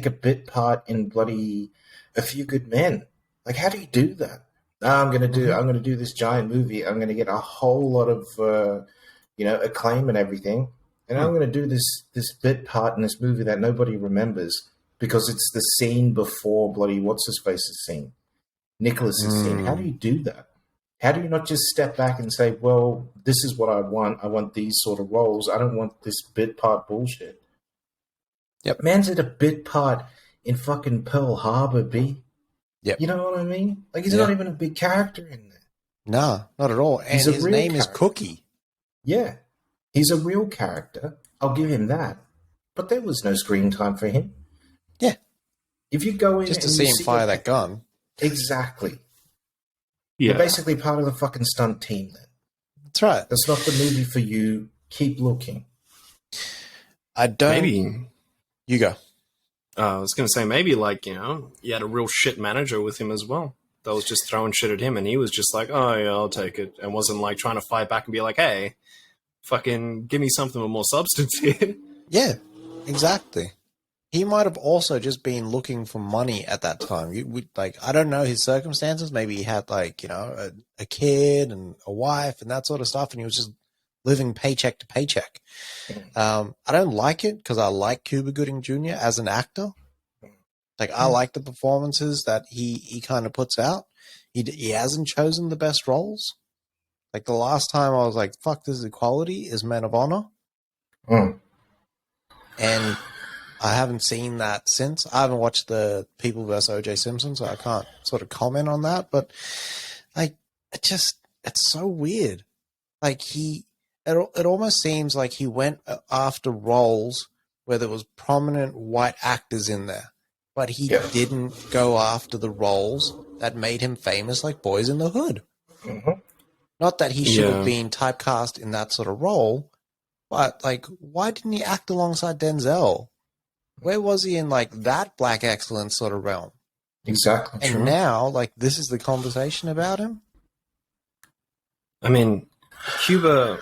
a bit part in bloody A Few Good Men? Like, how do you do that? I'm gonna do this giant movie. I'm gonna get a whole lot of acclaim and everything. And I'm going to do this bit part in this movie that nobody remembers because it's the scene before bloody what's-his-face's scene, Nicholas's scene. How do you do that? How do you not just step back and say, well, this is what I want. I want these sort of roles. I don't want this bit part bullshit. Yep. Man's at a bit part in fucking Pearl Harbor, B. Yep. You know what I mean? Like, he's not even a big character in there. No, not at all. And his name is Cookie. Yeah. He's a real character. I'll give him that. But there was no screen time for him. Yeah. If you go in just to see him fire that gun. Exactly. Yeah. You're basically part of the fucking stunt team then. That's right. That's not the movie for you. Keep looking. I don't... Maybe... You go. I was going to say, maybe, like, you know, you had a real shit manager with him as well. That was just throwing shit at him, and he was just like, oh, yeah, I'll take it. And wasn't, like, trying to fight back and be like, hey... fucking give me something with more substance here. Yeah, exactly. He might have also just been looking for money at that time. I don't know his circumstances. Maybe he had, like, you know, a kid and a wife and that sort of stuff, and he was just living paycheck to paycheck. I don't like it because I like Cuba Gooding Jr. as an actor. Like, I like the performances that he kind of puts out. He hasn't chosen the best roles. Like, the last time I was like, fuck, this is equality, is Men of Honor. And I haven't seen that since. I haven't watched The People vs. O.J. Simpson, so I can't sort of comment on that. But, like, it's so weird. Like, it almost seems like he went after roles where there was prominent white actors in there. But he didn't go after the roles that made him famous, like Boys in the Hood. Mm-hmm. Not that he should have been typecast in that sort of role, but, like, why didn't he act alongside Denzel? Where was he in, like, that black excellence sort of realm? Exactly. And now, like, this is the conversation about him? I mean, Cuba,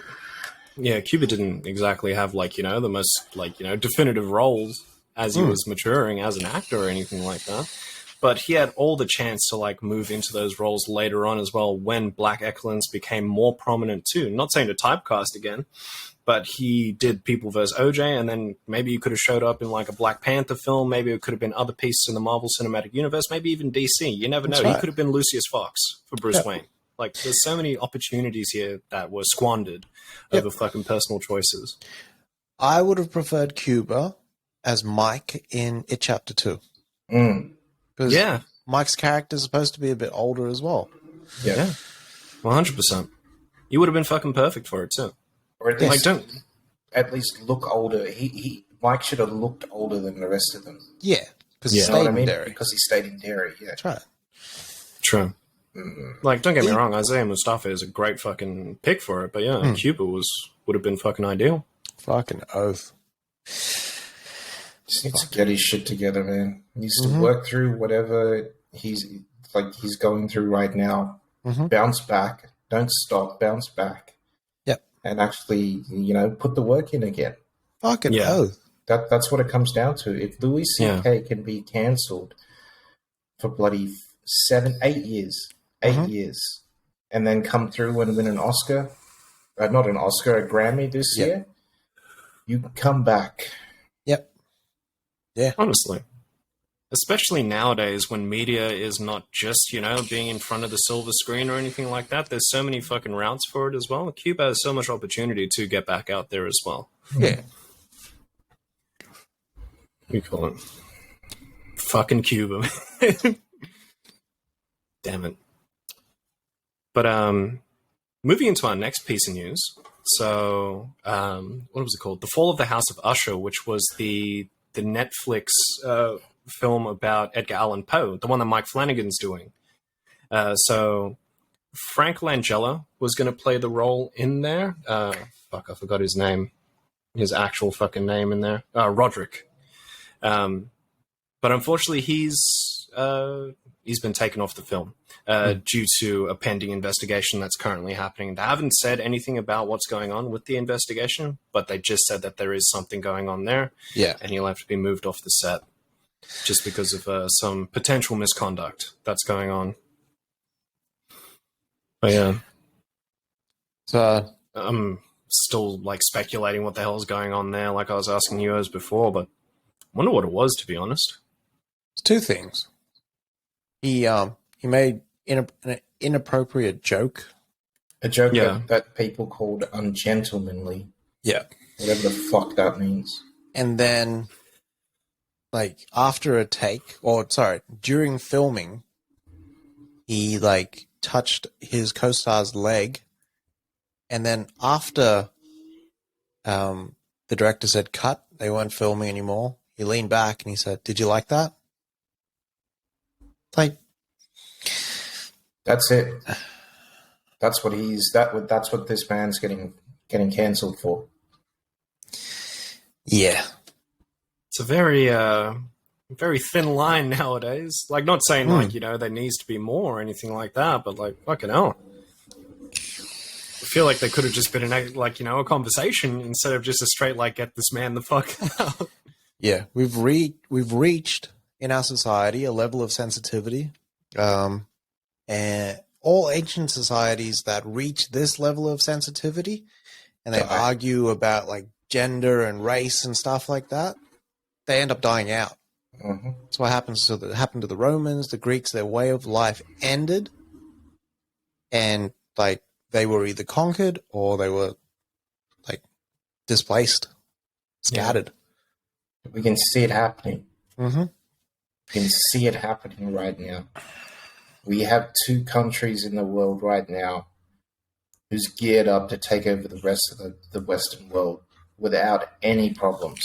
Cuba didn't exactly have the most definitive roles as he was maturing as an actor or anything like that. But he had all the chance to move into those roles later on as well when black excellence became more prominent too. Not saying to typecast again, but he did People vs. OJ, and then maybe he could have showed up in a Black Panther film. Maybe it could have been other pieces in the Marvel Cinematic Universe. Maybe even DC. You never know. Right. He could have been Lucius Fox for Bruce Wayne. There's so many opportunities here that were squandered over fucking personal choices. I would have preferred Cuba as Mike in It Chapter 2. Because Mike's character is supposed to be a bit older as well. Yeah. 100%. You would have been fucking perfect for it too. Or at least, at least look older. Mike should have looked older than the rest of them. Yeah. Because he stayed in Derry. Because he stayed in Derry, yeah. That's right. True. Don't get me wrong, Isaiah Mustafa is a great fucking pick for it, but Cuba would have been fucking ideal. Fucking oath. Just needs to get his shit together, man. He needs to work through whatever he's going through right now. Bounce back. Don't stop. Bounce back. Yep. And actually, put the work in again. Fucking oath. That's what it comes down to. If Louis C.K. can be cancelled for bloody 8 years, and then come through and win an Oscar, not an Oscar, a Grammy this year, you can come back. Yep. Yeah. Honestly. Especially nowadays when media is not just, being in front of the silver screen or anything like that. There's so many fucking routes for it as well. Cuba has so much opportunity to get back out there as well. Yeah. We call it fucking Cuba. Damn it. But moving into our next piece of news. So, what was it called? The Fall of the House of Usher, which was the Netflix film about Edgar Allan Poe, the one that Mike Flanagan's doing. So Frank Langella was going to play the role in there. I forgot his name. His actual fucking name in there. Roderick. But unfortunately, he's been taken off the film due to a pending investigation that's currently happening. They haven't said anything about what's going on with the investigation, but they just said that there is something going on there. Yeah. And he'll have to be moved off the set just because of some potential misconduct that's going on. But yeah. So I'm still speculating what the hell is going on there, like I was asking you as before, but I wonder what it was, to be honest. It's two things. He made an inappropriate joke. A joke that people called ungentlemanly. Yeah. Whatever the fuck that means. And then, after a take, during filming, he, touched his co-star's leg. And then after the director said cut, they weren't filming anymore, he leaned back and he said, "Did you like that?" That's it. That's what that's what this man's getting cancelled for. Yeah. It's a very very thin line nowadays. Not saying there needs to be more or anything like that, but fucking hell. I feel like there could have just been a conversation instead of just a straight get this man the fuck out. Yeah, we've reached in our society a level of sensitivity, and all ancient societies that reach this level of sensitivity, and they argue about gender and race and stuff like that, they end up dying out. That's what happened to the Romans, the Greeks. Their way of life ended, and they were either conquered or they were displaced, scattered. Yeah. We can see it happening. Mm-hmm. We can see it happening right now. We have 2 countries in the world right now who's geared up to take over the rest of the Western world without any problems.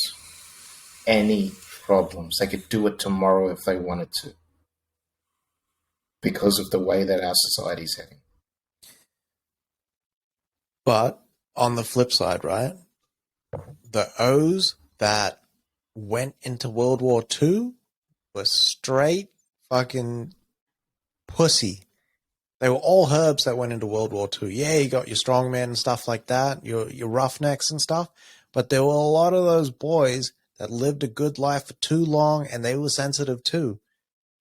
Any problems. They could do it tomorrow if they wanted to, because of the way that our society's heading. But on the flip side, right, the Oues that went into World War II were straight fucking pussy They were all herbs that went into World War II. Yeah, you got your strongmen and stuff like that, your roughnecks and stuff. But there were a lot of those boys that lived a good life for too long, and they were sensitive too.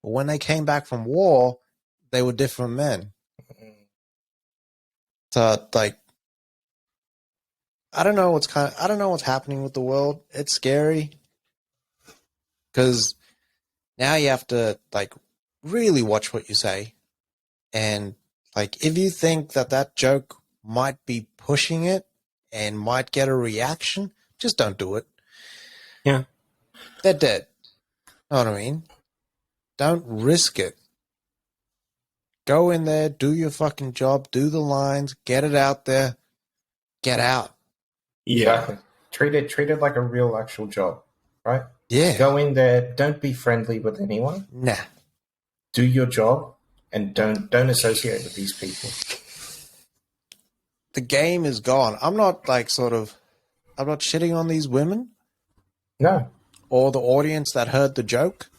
But when they came back from war, they were different men. So, like, I don't know what's happening with the world. It's scary because now you have to like really watch what you say, and like if you think that joke might be pushing it and might get a reaction, just don't do it. Yeah, they're dead. Know what I mean? Don't risk it. Go in there, do your fucking job, do the lines, get it out there, get out. yeah. Exactly. Treat it like a real actual job, right? Yeah. Go in there, don't be friendly with anyone. Nah. Do your job and don't associate with these people. The game is gone. I'm not shitting on these women. No. Or the audience that heard the joke.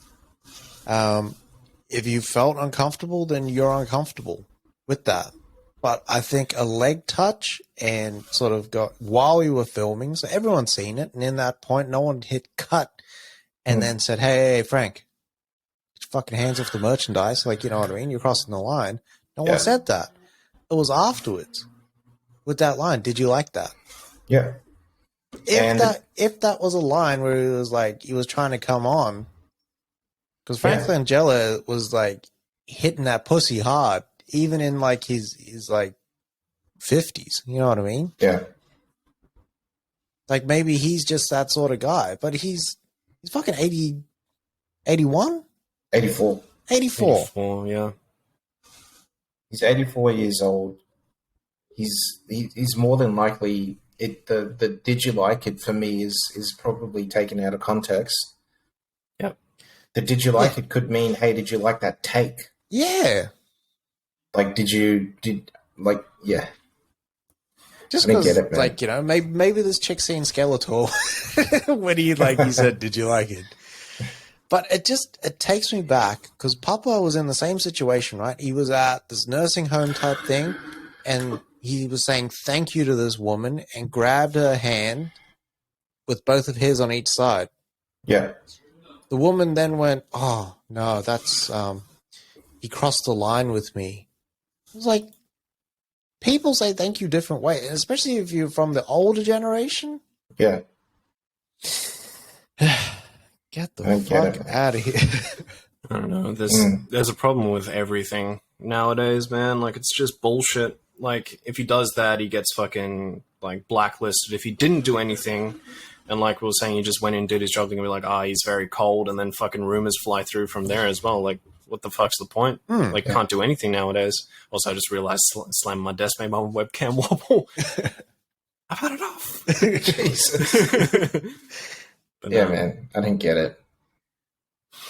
If you felt uncomfortable, then you're uncomfortable with that. But I think a leg touch and sort of while we were filming, so everyone's seen it, and in that point, no one hit cut and then said, hey, Frank, get your fucking hands off the merchandise. Like, you know what I mean? You're crossing the line. No one said that. It was afterwards with that line. Did you like that? Yeah. If that was a line where he was like, he was trying to come on, because Frank Langella was like hitting that pussy hard, even in like his like 50s. You know what I mean? Yeah. Like maybe he's just that sort of guy, but he's fucking 80, 81? 84. 84. 84, yeah. He's 84 years old. He's more than likely the did you like it for me is probably taken out of context. Yep. The did you like it could mean, hey, did you like that take? Yeah. Like, yeah. Just I didn't because, get it, man. like, you know, maybe this chick's seen Skeletor when he said, did you like it? But it takes me back because Papa was in the same situation, right? He was at this nursing home type thing and he was saying thank you to this woman and grabbed her hand with both of his on each side. Yeah. The woman then went, oh, no, that's, he crossed the line with me. I was like, people say thank you different ways, especially if you're from the older generation. Yeah. Get the fuck out of here. I don't know. There's a problem with everything nowadays, man. Like, it's just bullshit. Like, if he does that, he gets fucking, like, blacklisted. If he didn't do anything, and like we were saying, he just went in and did his job, they're going to be like, he's very cold, and then fucking rumors fly through from there as well. Like, what the fuck's the point? Can't do anything nowadays. Also, I just realized slamming my desk made my webcam wobble. I've had enough. Jesus. But yeah, man, I didn't get it.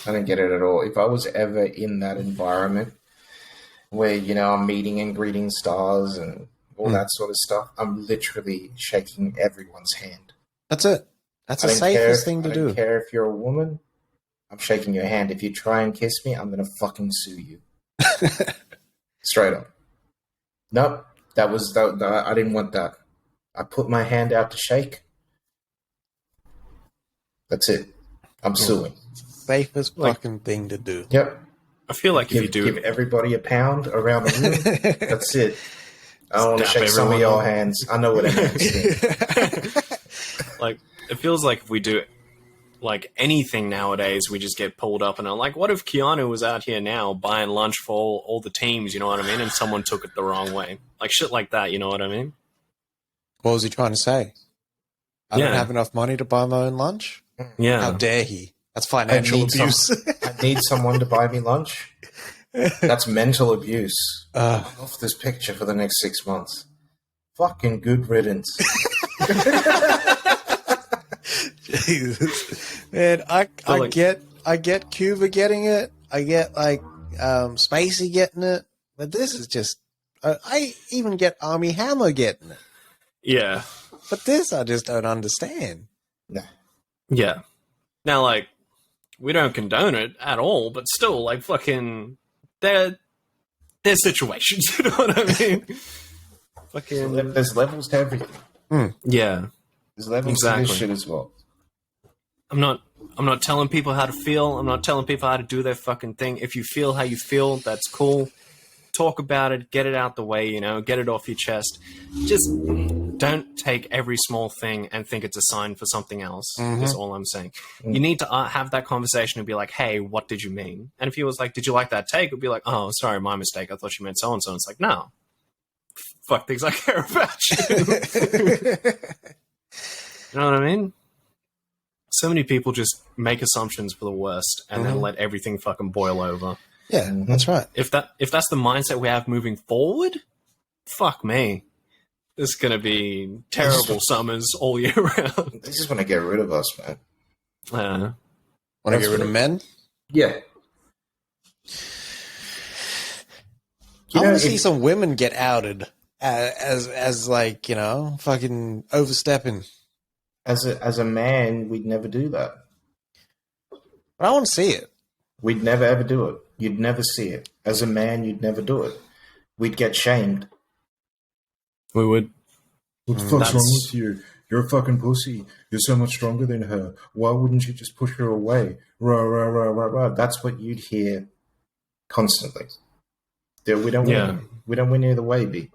I didn't get it at all. If I was ever in that environment where, you know, I'm meeting and greeting stars and all that sort of stuff, I'm literally shaking everyone's hand. That's it. That's the safest thing to do. I don't care if you're a woman. I'm shaking your hand. If you try and kiss me, I'm going to fucking sue you. Straight up. Nope. I didn't want that. I put my hand out to shake. That's it. I'm suing. Safest fucking thing to do. Yep. I feel like if you do... Give everybody a pound around the room. That's it. I want to shake some of your hands. I know what it means. Like, it feels like if we do like anything nowadays, we just get pulled up and I'm like, what if Keanu was out here now buying lunch for all the teams, you know what I mean? And someone took it the wrong way. Like shit like that, you know what I mean? What was he trying to say? I don't have enough money to buy my own lunch? Yeah. How dare he? That's financial abuse. I need someone to buy me lunch. That's mental abuse. I'm off this picture for the next 6 months. Fucking good riddance. Jesus. Man, I get Cuba getting it. I get Spacey getting it. But this is just I even get Army Hammer getting it. Yeah. But this I just don't understand. No. Yeah. Now, like, we don't condone it at all, but still, like, fucking, they're there's situations. You know what I mean? Fucking There's levels to everything. yeah. There's levels to this shit as well. I'm not telling people how to feel. I'm not telling people how to do their fucking thing. If you feel how you feel, that's cool. Talk about it, get it out the way, you know, get it off your chest. Just don't take every small thing and think it's a sign for something else. Is all I'm saying. You need to have that conversation and be like, hey, what did you mean? And if he was like, did you like that take? It would be like, oh, sorry, my mistake. I thought you meant so-and-so. And it's like, no. Fuck things I care about you. You know what I mean? So many people just make assumptions for the worst and then let everything fucking boil over. Yeah, that's right. If that's the mindset we have moving forward, fuck me. It's gonna be terrible summers all year round. They just want to get rid of us, man. Want to get rid of men? Yeah. I want to see some women get outed as like, you know, fucking overstepping. As a man, we'd never do that. But I want to see it. We'd never ever do it. You'd never see it. As a man, you'd never do it. We'd get shamed. We would. What the fuck's wrong with you? You're a fucking pussy. You're so much stronger than her. Why wouldn't you just push her away? Rah, rah, rah, rah, rah. That's what you'd hear constantly. We don't win. We don't win either way, B.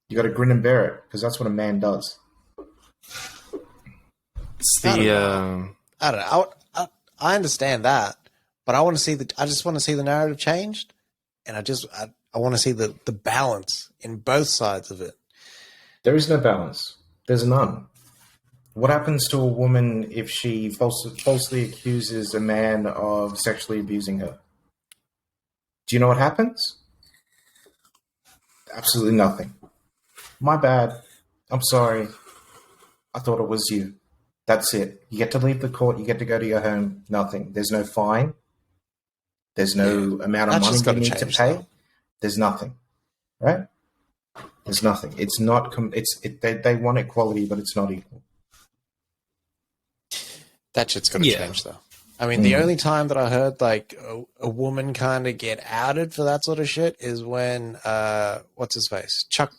You got to grin and bear it, because that's what a man does. It's the I don't know. I understand that, but I want to see I just want to see the narrative changed, and I want to see the balance in both sides of it. There is no balance. There's none. What happens to a woman if she falsely accuses a man of sexually abusing her? Do you know what happens? Absolutely nothing. My bad. I'm sorry. I thought it was you. That's it. You get to leave the court. You get to go to your home. Nothing. There's no fine. There's no amount of money you need to pay. Though. There's nothing. Right? There's nothing. It's not. They want equality, but it's not equal. That shit's got to change, though. I mean, the only time that I heard like a woman kind of get outed for that sort of shit is when what's his face, Chuck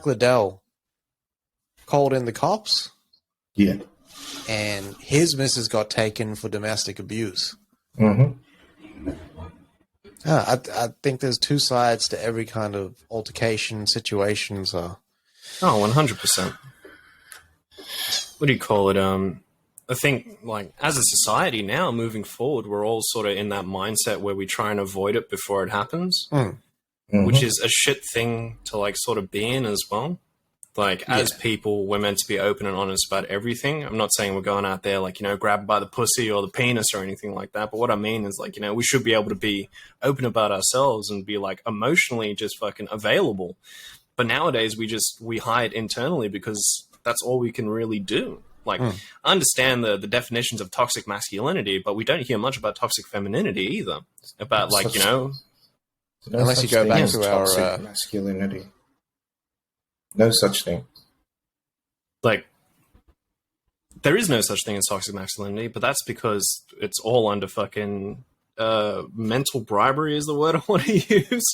Liddell called in the cops. Yeah. And his missus got taken for domestic abuse. I think there's two sides to every kind of altercation situation. So. Oh, 100%. What do you call it? I think, like, as a society now, moving forward, we're all sort of in that mindset where we try and avoid it before it happens, which is a shit thing to, like, sort of be in as well. Like, as people, we're meant to be open and honest about everything. I'm not saying we're going out there, like, you know, grabbed by the pussy or the penis or anything like that. But what I mean is, like, you know, we should be able to be open about ourselves and be, like, emotionally just fucking available. But nowadays, we hide internally because that's all we can really do. Like, I understand the definitions of toxic masculinity, but we don't hear much about toxic femininity either. About, like, you know... Unless you go back to our... toxic masculinity. No such thing. Like, there is no such thing as toxic masculinity, but that's because it's all under fucking mental bribery is the word I want to use.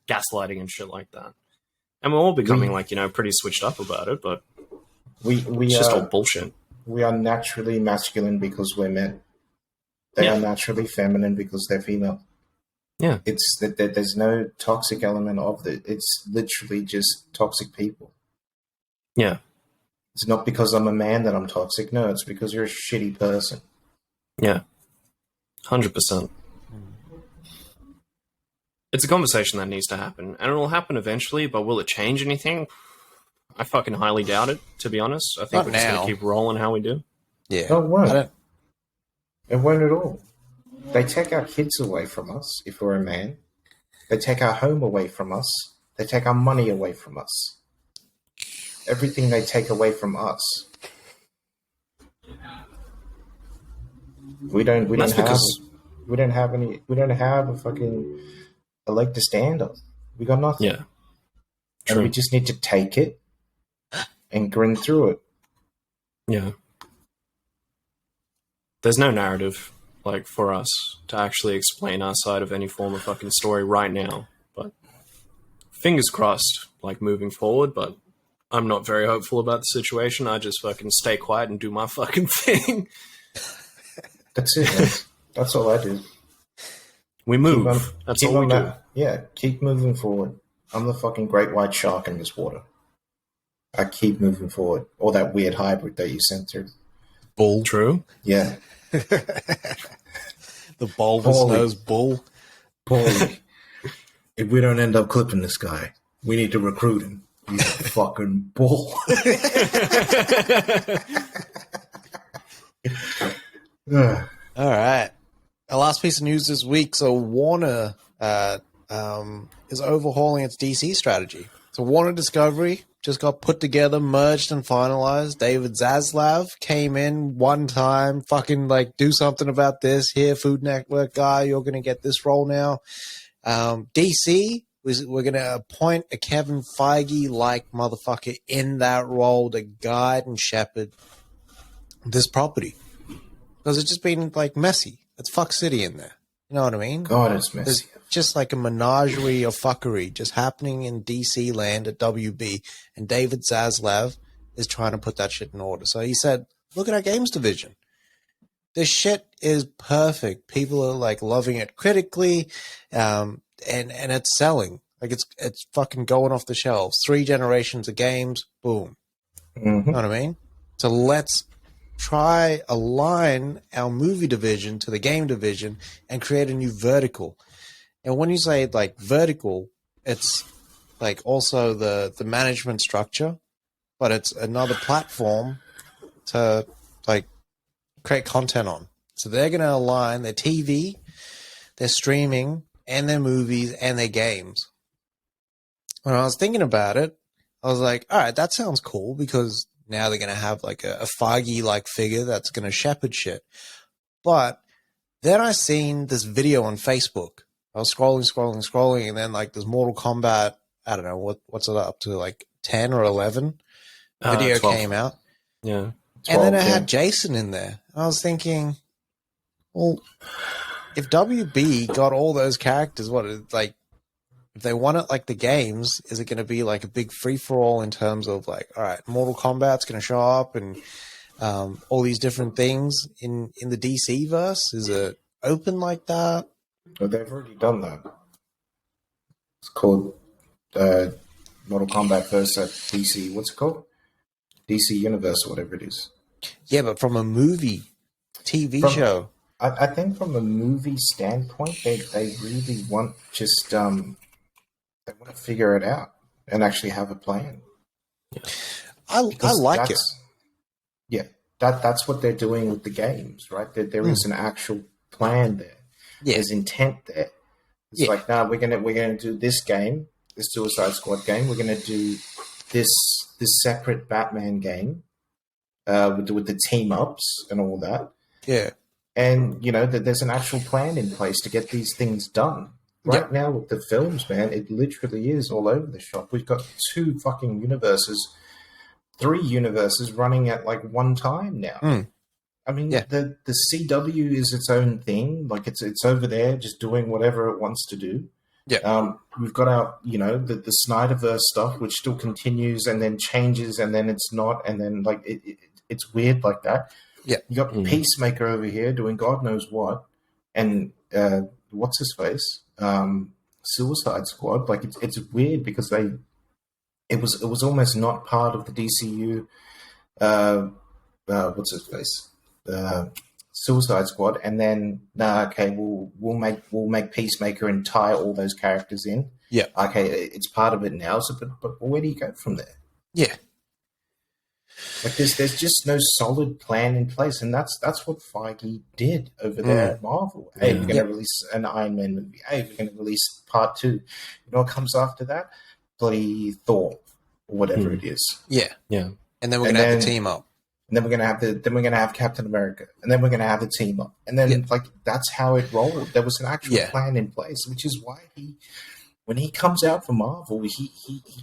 Gaslighting and shit like that. And we're all becoming, like, you know, pretty switched up about it, but it's just all bullshit. We are naturally masculine because we're men. They are naturally feminine because they're female. Yeah. It's that there's no toxic element of it. It's literally just toxic people. Yeah. It's not because I'm a man that I'm toxic. No, it's because you're a shitty person. Yeah. 100%. It's a conversation that needs to happen. And it will happen eventually, but will it change anything? I fucking highly doubt it, to be honest. I think we're just going to keep rolling how we do. Yeah. No, it won't. It won't at all. They take our kids away from us if we're a man. They take our home away from us. They take our money away from us. Everything they take away from us. We don't have a fucking a leg to stand on. We got nothing. Yeah. True. And we just need to take it and grin through it. Yeah. There's no narrative. like for us to actually explain our side of any form of fucking story right now. But fingers crossed, like moving forward. But I'm not very hopeful about the situation. I just fucking stay quiet and do my fucking thing. That's it, man. That's all I do. We move. That's all we do. Yeah, keep moving forward. I'm the fucking great white shark in this water. I keep moving forward. Or that weird hybrid that you sent through. Bull. True. Yeah. The bulbous nose bull. Paulie, if we don't end up clipping this guy, we need to recruit him. He's a fucking bull. All right. Our last piece of news this week. So Warner is overhauling its DC strategy. So Warner Discovery just got put together, merged, and finalized. David Zaslav came in one time, fucking like, do something about this. Here, Food Network guy, you're going to get this role now. DC, we're going to appoint a Kevin Feige-like motherfucker in that role to guide and shepherd this property. Because it's just been, like, messy. It's fuck city in there. You know what I mean? God, it's messy. There's just like a menagerie of fuckery just happening in DC land at WB, and David Zaslav is trying to put that shit in order. So he said, look at our games division. This shit is perfect. People are like loving it critically, and it's selling. Like it's fucking going off the shelves. 3 generations of games, boom. Mm-hmm. You know what I mean? So let's try align our movie division to the game division and create a new vertical. And when you say like vertical, it's like also the management structure, but it's another platform to like create content on. So they're going to align their TV, their streaming, and their movies and their games. When I was thinking about it, I was like, all right, that sounds cool, because now they're going to have like a Feige-like figure that's going to shepherd shit. But then I seen this video on Facebook. I was scrolling, and then like this Mortal Kombat, I don't know, what's it up to, like 10 or 11? Video 12. came out. Yeah. 12, And then it had Jason in there. I was thinking, well, if WB got all those characters, like, if they want it like the games, is it going to be like a big free-for-all in terms of like, all right, Mortal Kombat's going to show up and all these different things in the DC verse? Is it open like that? Well, they've already done that. It's called Mortal Kombat versus DC. What's it called? DC Universe, whatever it is. Yeah, but from a movie, TV show. I think from a movie standpoint, they really want just they want to figure it out and actually have a plan. I like it. Yeah, that's what they're doing with the games, right? There is an actual plan there. Yeah. There's intent there. It's like, no, we're gonna do this game, this Suicide Squad game. We're gonna do this separate Batman game with the team ups and all that. Yeah. And, you know, there's an actual plan in place to get these things done. Right now with the films, man, it literally is all over the shop. We've got 2 fucking universes, 3 universes running at like one time now. I mean, the CW is its own thing. Like it's over there just doing whatever it wants to do. Yeah. We've got our, you know, the Snyderverse stuff, which still continues and then changes and then it's not. And then like it's weird like that. Yeah. You got Peacemaker over here doing God knows what. And what's his face? Suicide Squad. Like it's weird because it was almost not part of the DCU. What's his face? Suicide Squad, and then we'll make Peacemaker and tie all those characters in. Yeah. Okay, it's part of it now. So, but where do you go from there? Yeah. Like there's just no solid plan in place, and that's what Feige did over there at Marvel. Hey, we're going to release an Iron Man movie. Hey, we're going to release part 2. You know what comes after that? Bloody Thor or whatever it is. Yeah, yeah. And then we're going to have the team up. And then we're gonna have Captain America, and then we're gonna have the team up, and then like that's how it rolled. There was an actual plan in place, which is why when he comes out for Marvel, he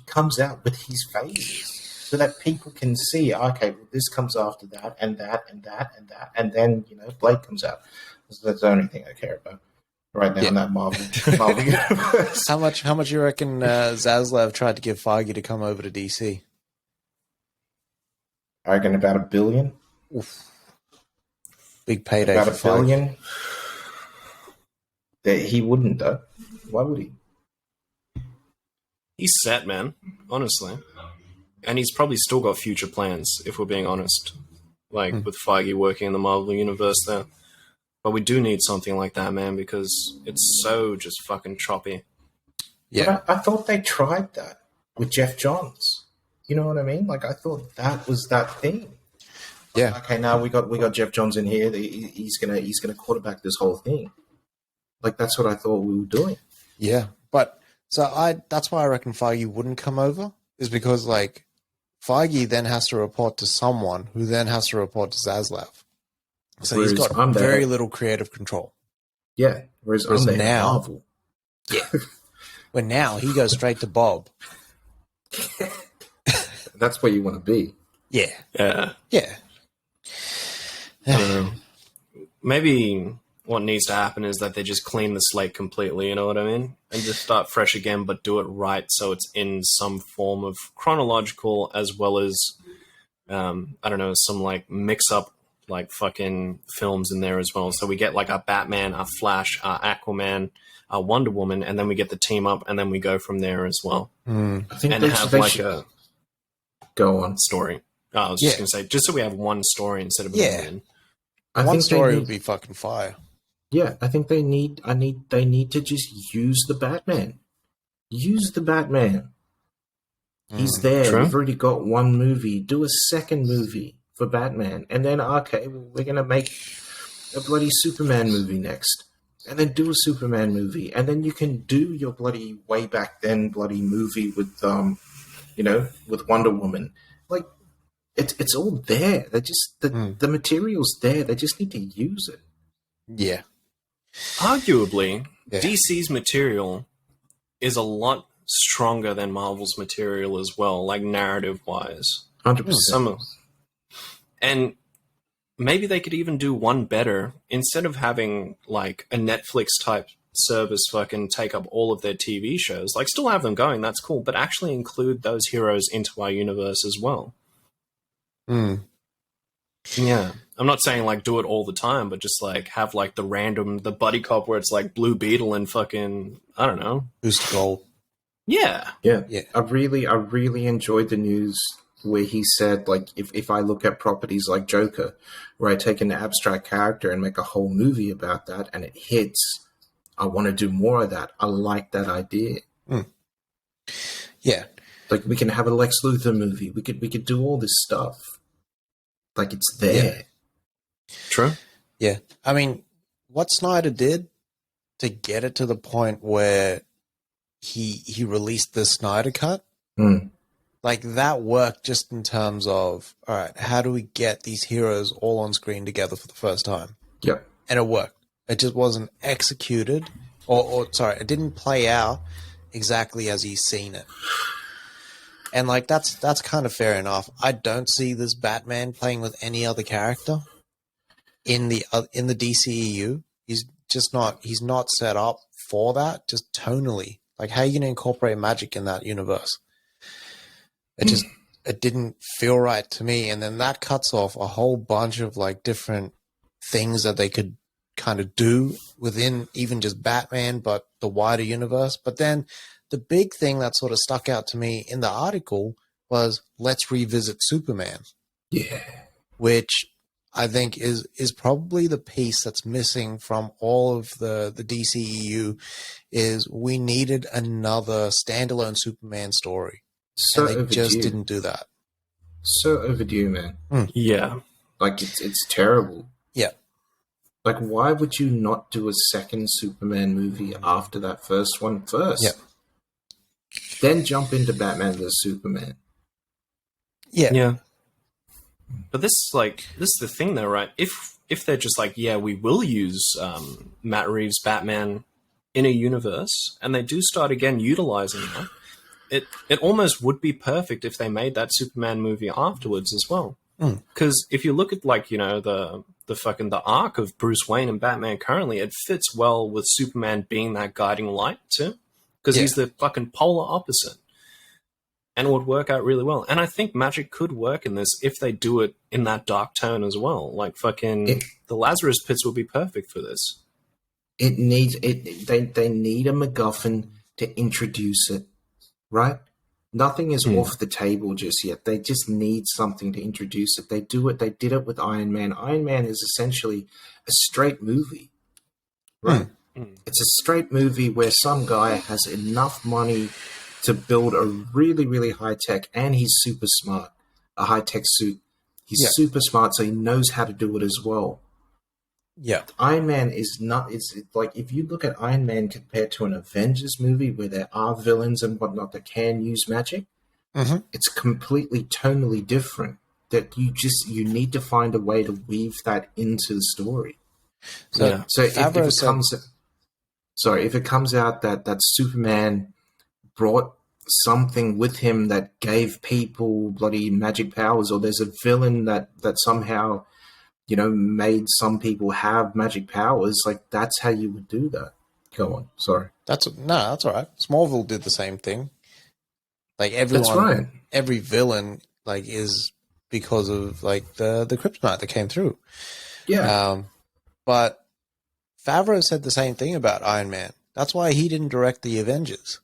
comes out with his phases so that people can see. Okay, well, this comes after that, and that, and that, and that, and then you know Blade comes out. That's the only thing I care about right now in that Marvel universe. How much you reckon Zaslav tried to give Feige to come over to DC? I reckon about $1 billion. Oof. Big payday About for $1 Feige. billion. That he wouldn't though. Why would he? He's set, man. Honestly, and he's probably still got future plans. If we're being honest, like with Feige working in the Marvel universe there. But we do need something like that, man, because it's so just fucking choppy. Yeah, But I thought they tried that with Jeff Johns. You know what I mean? Like I thought that was that thing. yeah. Okay, now we got Jeff Johns in here. He's gonna quarterback this whole thing. Like that's what I thought we were doing. Yeah, but that's why I reckon Feige wouldn't come over, is because like Feige then has to report to someone who then has to report to Zaslav. So Whereas he's got I'm there. very little creative control. Yeah. Whereas I'm there now- Marvel. Yeah. But now he goes straight to Bob. That's where you want to be. Yeah. Yeah. Yeah. I don't know. Maybe what needs to happen is that they just clean the slate completely, you know what I mean? And just start fresh again, but do it right so it's in some form of chronological as well as, I don't know, some like mix-up like fucking films in there as well. So we get like our Batman, our Flash, our Aquaman, our Wonder Woman, and then we get the team up, and then we go from there as well. Mm. I think And they have they like should a go on. story. I was just going to say, just so we have one story instead of a Yeah. million. I One think story they would be fucking fire. Yeah, I think they need to just use the Batman. Use the Batman. He's there. True. We've already got one movie. Do a second movie for Batman. And then, okay, we're going to make a bloody Superman movie next. And then do a Superman movie. And then you can do your bloody way back then bloody movie with, with Wonder Woman. Like, it's all there. They just, the material's there. They just need to use it. Yeah. Arguably, Yeah. DC's material is a lot stronger than Marvel's material as well, like narrative-wise. 100%. And maybe they could even do one better. Instead of having like a Netflix-type service fucking take up all of their TV shows, like still have them going, that's cool, but actually include those heroes into our universe as well. Mm. Yeah. I'm not saying like do it all the time, but just like have like the buddy cop where it's like Blue Beetle and fucking, I don't know. Boost Gold. Yeah. Yeah. Yeah. I really enjoyed the news where he said, like, if I look at properties like Joker, where I take an abstract character and make a whole movie about that and it hits, I want to do more of that. I like that idea. Mm. Yeah. Like, we can have a Lex Luthor movie. We could do all this stuff. Like, it's there. Yeah. True. Yeah. I mean, what Snyder did to get it to the point where he released the Snyder Cut, like that worked just in terms of, all right, how do we get these heroes all on screen together for the first time? Yep. And it worked. It just wasn't executed, or it didn't play out exactly as he's seen it. And like that's kind of fair enough. I don't see this Batman playing with any other character in the DCEU. He's not set up for that. Just tonally, like how are you going to incorporate magic in that universe? It didn't feel right to me. And then that cuts off a whole bunch of like different things that they could kind of do within even just Batman, but the wider universe. But then the big thing that sort of stuck out to me in the article was let's revisit Superman. Yeah. Which I think is probably the piece that's missing from all of the DCEU is we needed another standalone Superman story. So and they overdue. just didn't do that. So overdue, man. Yeah. Like, it's terrible. Yeah. Like, why would you not do a second Superman movie after that first one first? Yeah. Then jump into Batman vs Superman. Yeah. Yeah. But this is the thing though, right? If they're just like, yeah, we will use Matt Reeves' Batman in a universe, and they do start again utilizing that, it almost would be perfect if they made that Superman movie afterwards as well. Because if you look at the arc of Bruce Wayne and Batman currently, it fits well with Superman being that guiding light too, because he's the fucking polar opposite, and it would work out really well. And I think magic could work in this if they do it in that dark tone as well. Like the Lazarus Pits would be perfect for this. It needs it. They need a MacGuffin to introduce it, right? Nothing is off the table just yet. They just need something to introduce it. They do it. They did it with Iron Man. Iron Man is essentially a straight movie, right? It's a straight movie where some guy has enough money to build a really, really high tech, and he's super smart, a high tech suit. He's super smart, so he knows how to do it as well. Yeah. Iron Man is not, it's like, if you look at Iron Man compared to an Avengers movie where there are villains and whatnot that can use magic, it's completely tonally different. That you need to find a way to weave that into the story. So if it comes out that Superman brought something with him that gave people bloody magic powers, or there's a villain that somehow, made some people have magic powers, like, that's how you would do that. Go on. Sorry. That's all right. Smallville did the same thing. Like, everyone, that's right. Every villain, like, is because of, like, the kryptonite that came through. Yeah. But Favreau said the same thing about Iron Man. That's why he didn't direct the Avengers.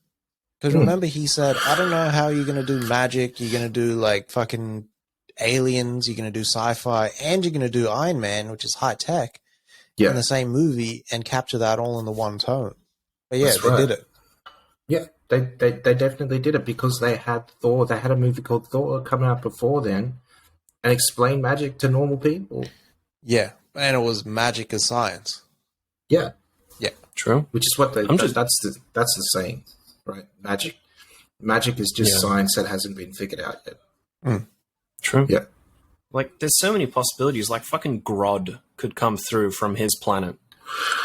Because remember, he said, I don't know how you're going to do magic. You're going to do, like, fucking aliens, you're going to do sci-fi, and you're going to do Iron Man, which is high tech, in the same movie, and capture that all in the one tone. But yeah, they did it. Yeah, they definitely did it, because they had Thor. They had a movie called Thor coming out before then, and explained magic to normal people. Yeah, and it was magic as science. Yeah, true. Which is what that's the saying, right? Magic is just science that hasn't been figured out yet. True. Yeah. Like, there's so many possibilities. Like, fucking Grodd could come through from his planet.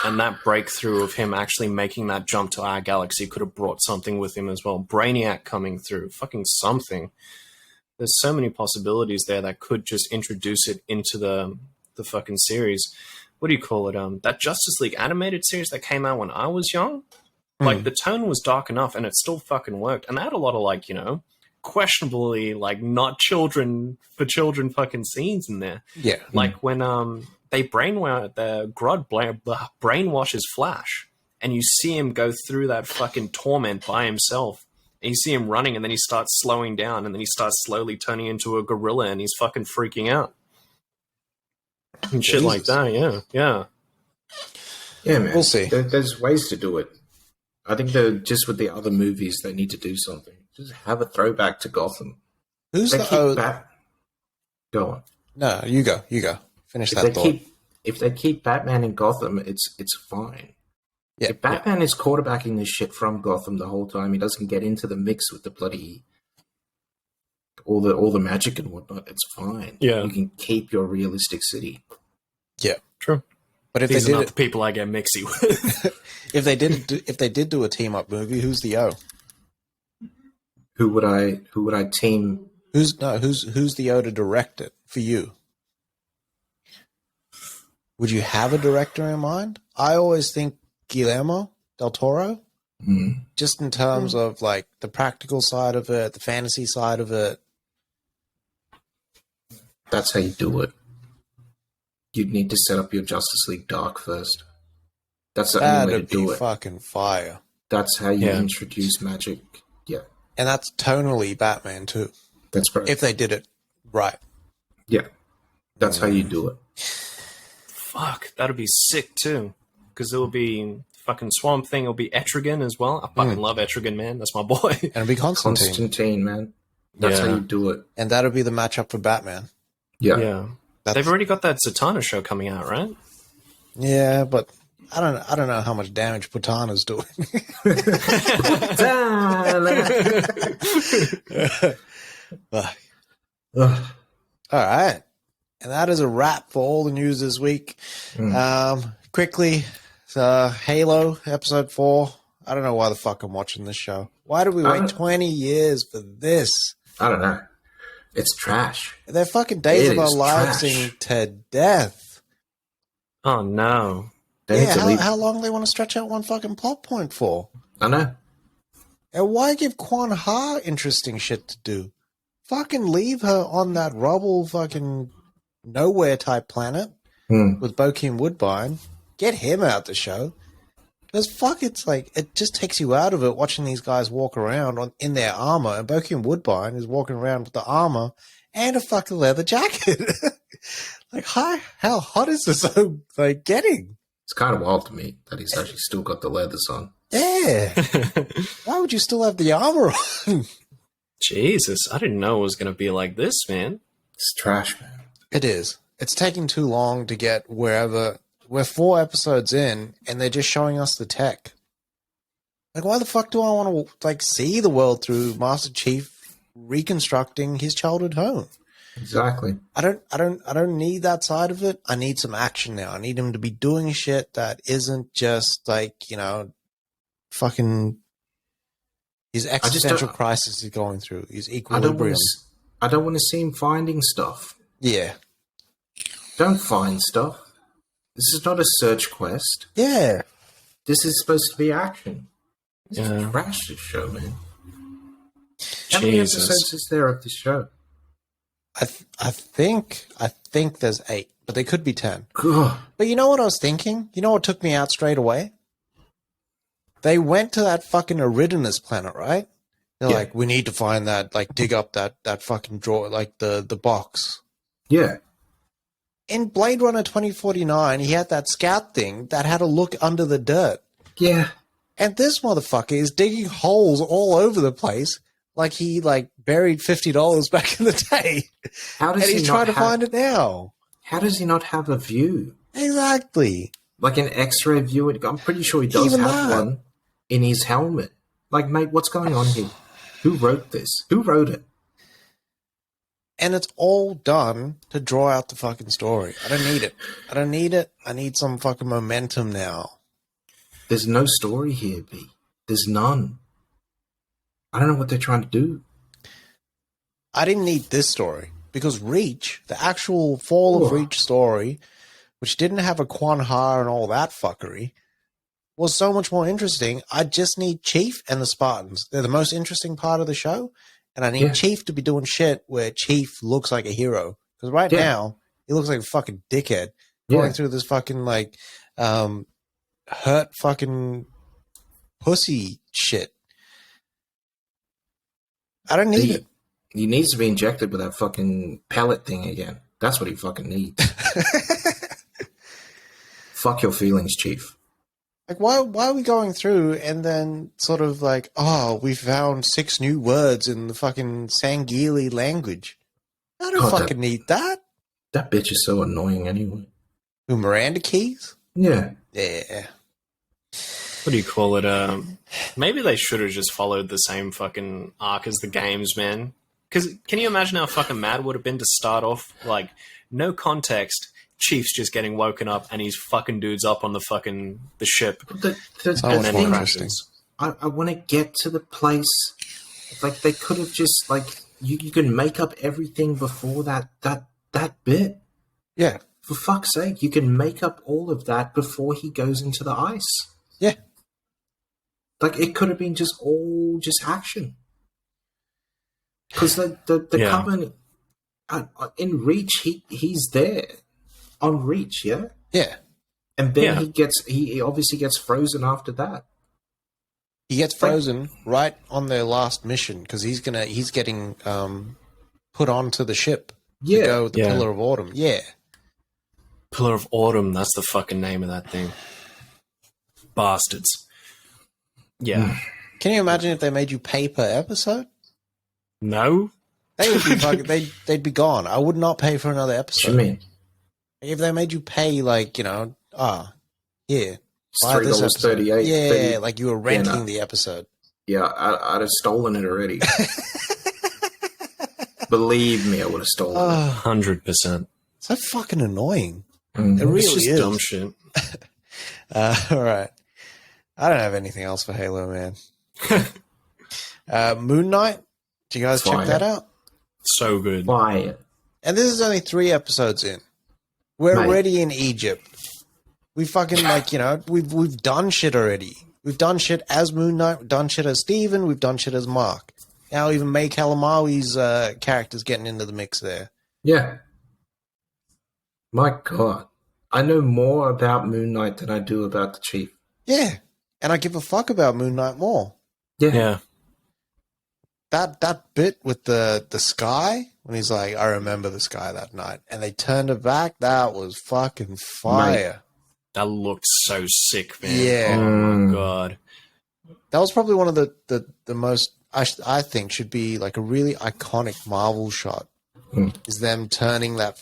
And that breakthrough of him actually making that jump to our galaxy could have brought something with him as well. Brainiac coming through. Fucking something. There's so many possibilities there that could just introduce it into the fucking series. What do you call it? That Justice League animated series that came out when I was young? Like, the tone was dark enough and it still fucking worked. And they had a lot of, like, questionably, like, not children for children fucking scenes in there. Yeah. Like when they Grodd brainwashes Flash, and you see him go through that fucking torment by himself. And you see him running, and then he starts slowing down, and then he starts slowly turning into a gorilla, and he's fucking freaking out. And shit like that, yeah. Yeah, man. We'll see. There's ways to do it. I think just with the other movies, they need to do something. Just have a throwback to Gotham. Who's Go on. No, you go. Finish that thought. If they keep Batman in Gotham, it's fine. Yeah, if Batman is quarterbacking this shit from Gotham the whole time, he doesn't get into the mix with the bloody all the magic and whatnot, it's fine. Yeah. You can keep your realistic city. Yeah. True. But if These they are did not the people I get mixy with. if they did do a team up movie, who's the O? Who would I team? Who's the O to direct it for you? Would you have a director in mind? I always think Guillermo del Toro, just in terms of, like, the practical side of it, the fantasy side of it. That's how you do it. You'd need to set up your Justice League Dark first. That's the only way to do it. Fucking fire. That's how you introduce magic. Yeah. And that's tonally Batman too. That's right. If they did it right. Yeah. That's how you do it. Fuck, that'd be sick too. Because there will be fucking Swamp Thing, it'll be Etrigan as well. I fucking love Etrigan, man. That's my boy. And it'll be Constantine, man. That's how you do it. And that'll be the matchup for Batman. Yeah. They've already got that Zatanna show coming out, right? Yeah, but I don't know how much damage Putana's doing. All right. And that is a wrap for all the news this week. Quickly, Halo episode 4. I don't know why the fuck I'm watching this show. Why did we wait 20 years for this? I don't know. It's trash. They're fucking Days It of Our is Lives trash. to death. Oh no. They need to leave. How long do they want to stretch out one fucking plot point for? I know. And why give Quan Ha interesting shit to do? Fucking leave her on that rubble fucking nowhere type planet with Bokeem Woodbine. Get him out the show. Because fuck, it's like, it just takes you out of it watching these guys walk around in their armor, and Bokeem Woodbine is walking around with the armor and a fucking leather jacket. Like, how hot is this like getting? It's kind of wild to me that he's actually still got the leathers on. Yeah. Why would you still have the armor on? Jesus, I didn't know it was going to be like this, man. It's trash, man. It is. It's taking too long to get wherever. We're 4 episodes in, and they're just showing us the tech. Like, why the fuck do I want to like see the world through Master Chief reconstructing his childhood home? Exactly. I don't need that side of it. I need some action now. I need him to be doing shit that isn't just like, fucking his existential crisis he's going through. His equilibrium. I don't want to see him finding stuff. Yeah. Don't find stuff. This is not a search quest. Yeah. This is supposed to be action. This is trash, this show, man. How many episodes is there of this show? I think there's 8, but they could be 10. God. But you know what I was thinking? You know what took me out straight away? They went to that fucking Eridanus planet, right? They're like, we need to find that, like, dig up that fucking drawer, like the box. Yeah. In Blade Runner 2049, he had that scout thing that had a look under the dirt. Yeah. And this motherfucker is digging holes all over the place, like he buried $50 back in the day. And he's trying to find it now. How does he not have a view? Exactly. Like an X-ray view? I'm pretty sure he does have one in his helmet. Like, mate, what's going on here? Who wrote this? Who wrote it? And it's all done to draw out the fucking story. I don't need it. I need some fucking momentum now. There's no story here, B. There's none. I don't know what they're trying to do. I didn't need this story because Reach, the actual Fall of Reach story, which didn't have a Quan Ha and all that fuckery, was so much more interesting. I just need Chief and the Spartans. They're the most interesting part of the show. And I need Chief to be doing shit where Chief looks like a hero. Because right now, he looks like a fucking dickhead going through this fucking, like, hurt fucking pussy shit. I don't need it. He needs to be injected with that fucking pellet thing again. That's what he fucking needs. Fuck your feelings, Chief. Like, why are we going through and then sort of like, we found 6 new words in the fucking Sangheili language? I don't fucking need that. That bitch is so annoying anyway. Who, Miranda Keys? Yeah. Yeah. What do you call it? Maybe they should have just followed the same fucking arc as the games, man. Because can you imagine how fucking mad would have been to start off, like, no context, Chief's just getting woken up and he's fucking dudes up on the ship. And then he crashes. I want to get to the place. Like, they could have just, like, you can make up everything before that bit. Yeah. For fuck's sake, you can make up all of that before he goes into the ice. Yeah. Like, it could have been just action. Because the Covenant, in Reach, he's there. On Reach, yeah? Yeah. And then he obviously gets frozen after that. He gets frozen right on their last mission because he's getting put onto the ship to go with the Pillar of Autumn. Yeah. Pillar of Autumn, that's the fucking name of that thing. Bastards. Yeah. Can you imagine if they made you pay per episode? No. They would be fucking, they'd be gone. I would not pay for another episode. What do you mean? If they made you pay, like, here, $3.38. Yeah, like you were renting the episode. Yeah, I'd have stolen it already. Believe me, I would have stolen it. 100%. So fucking annoying. It Mm. really It's just is. dumb shit. All right. I don't have anything else for Halo, man. Moonlight? Did you guys check that out? So good. Fire. And this is only 3 episodes in. We're Mate. already in Egypt. We fucking we've done shit already. We've done shit as Moon Knight, we've done shit as Steven, we've done shit as Mark. Now even May Kalamawi's character's getting into the mix there. Yeah. My God. I know more about Moon Knight than I do about the Chief. Yeah. And I give a fuck about Moon Knight more. Yeah. That bit with the sky, when he's like, I remember the sky that night, and they turned it back, that was fucking fire. That looked so sick, man. Yeah. Oh my God. That was probably one of the most, I think, should be like a really iconic Marvel shot. Is them turning that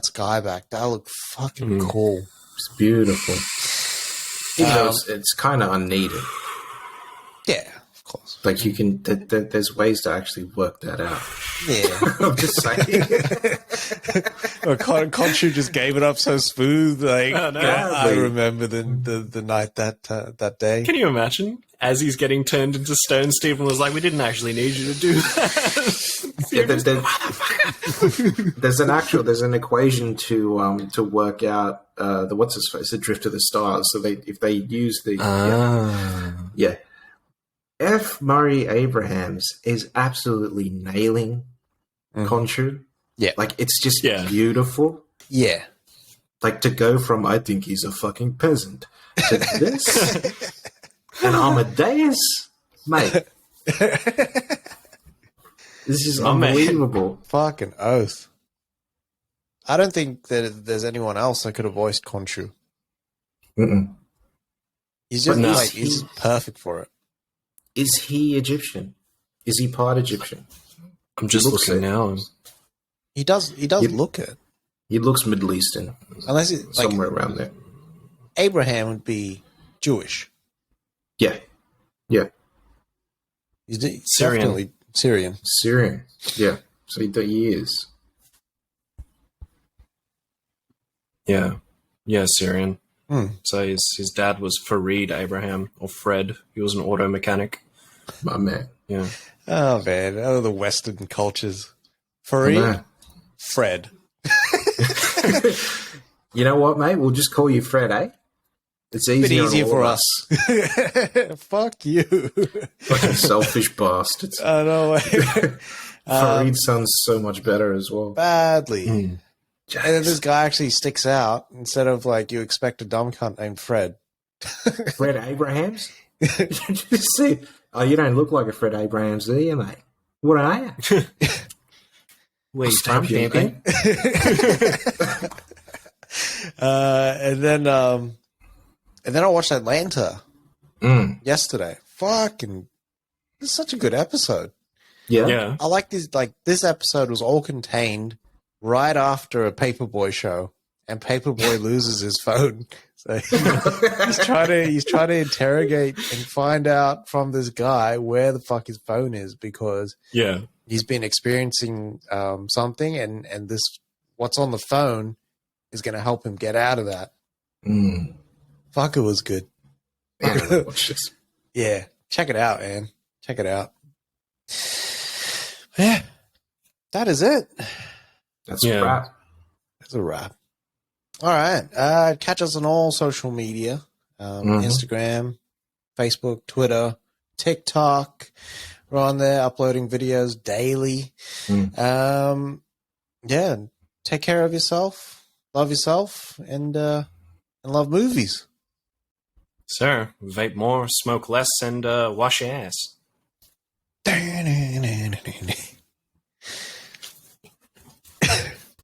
sky back. That looked fucking cool. It's beautiful. Even though it's kind of unneeded. Yeah, of course. Like you can, there's ways to actually work that out. Yeah. I'm just saying. Khonshu just gave it up so smooth. Like, Oh, no. I remember the night that day. Can you imagine? As he's getting turned into stone, Stephen was like, we didn't actually need you to do that. Yeah, there's an equation to work out the what's his face, the drift of the stars. So if they use the F. Murray Abrahams is absolutely nailing Khonshu. Yeah. Like it's just beautiful. Yeah. Like to go from I think he's a fucking peasant to this and Amadeus, mate. This is unbelievable. Fucking oath. I don't think that there's anyone else that could have voiced Khonshu. He's just he's perfect for it. Is he Egyptian? Is he part Egyptian? I'm just looking now. He does look it. He looks Middle Eastern. Unless it's somewhere around there. Abraham would be Jewish. Yeah. Yeah. He's Syrian. definitely Syrian. Syrian. Yeah. So he is. Yeah. Yeah, Syrian. So his dad was Fareed Abraham, or Fred. He was an auto mechanic. My man. Yeah. Oh, man. Oh, the Western cultures. Fareed? Fred. You know what, mate? We'll just call you Fred, eh? It's easier, easier for us. Fuck you. Fucking selfish bastards. I know. Fareed sounds so much better as well. Badly. And then this guy actually sticks out instead of like you expect a dumb cunt named Fred. Fred Abrahams? See, you don't look like a Fred Abrahams, do you, mate? What are you? Wait, time champion. And then I watched Atlanta yesterday. Fucking, this is such a good episode. Yeah. I like this. Like this episode was all contained right after a Paperboy show, and Paperboy loses his phone. So he's trying to interrogate and find out from this guy where the fuck his phone is because he's been experiencing something, and this what's on the phone is going to help him get out of that. Fuck, it was good. Man, I watch this. Yeah, check it out, man. Check it out. Yeah, that is it. That's a wrap. That's a wrap. All right. Catch us on all social media. Instagram, Facebook, Twitter, TikTok. We're on there uploading videos daily. Yeah. Take care of yourself. Love yourself. And love movies. Sir, vape more, smoke less, and wash your ass.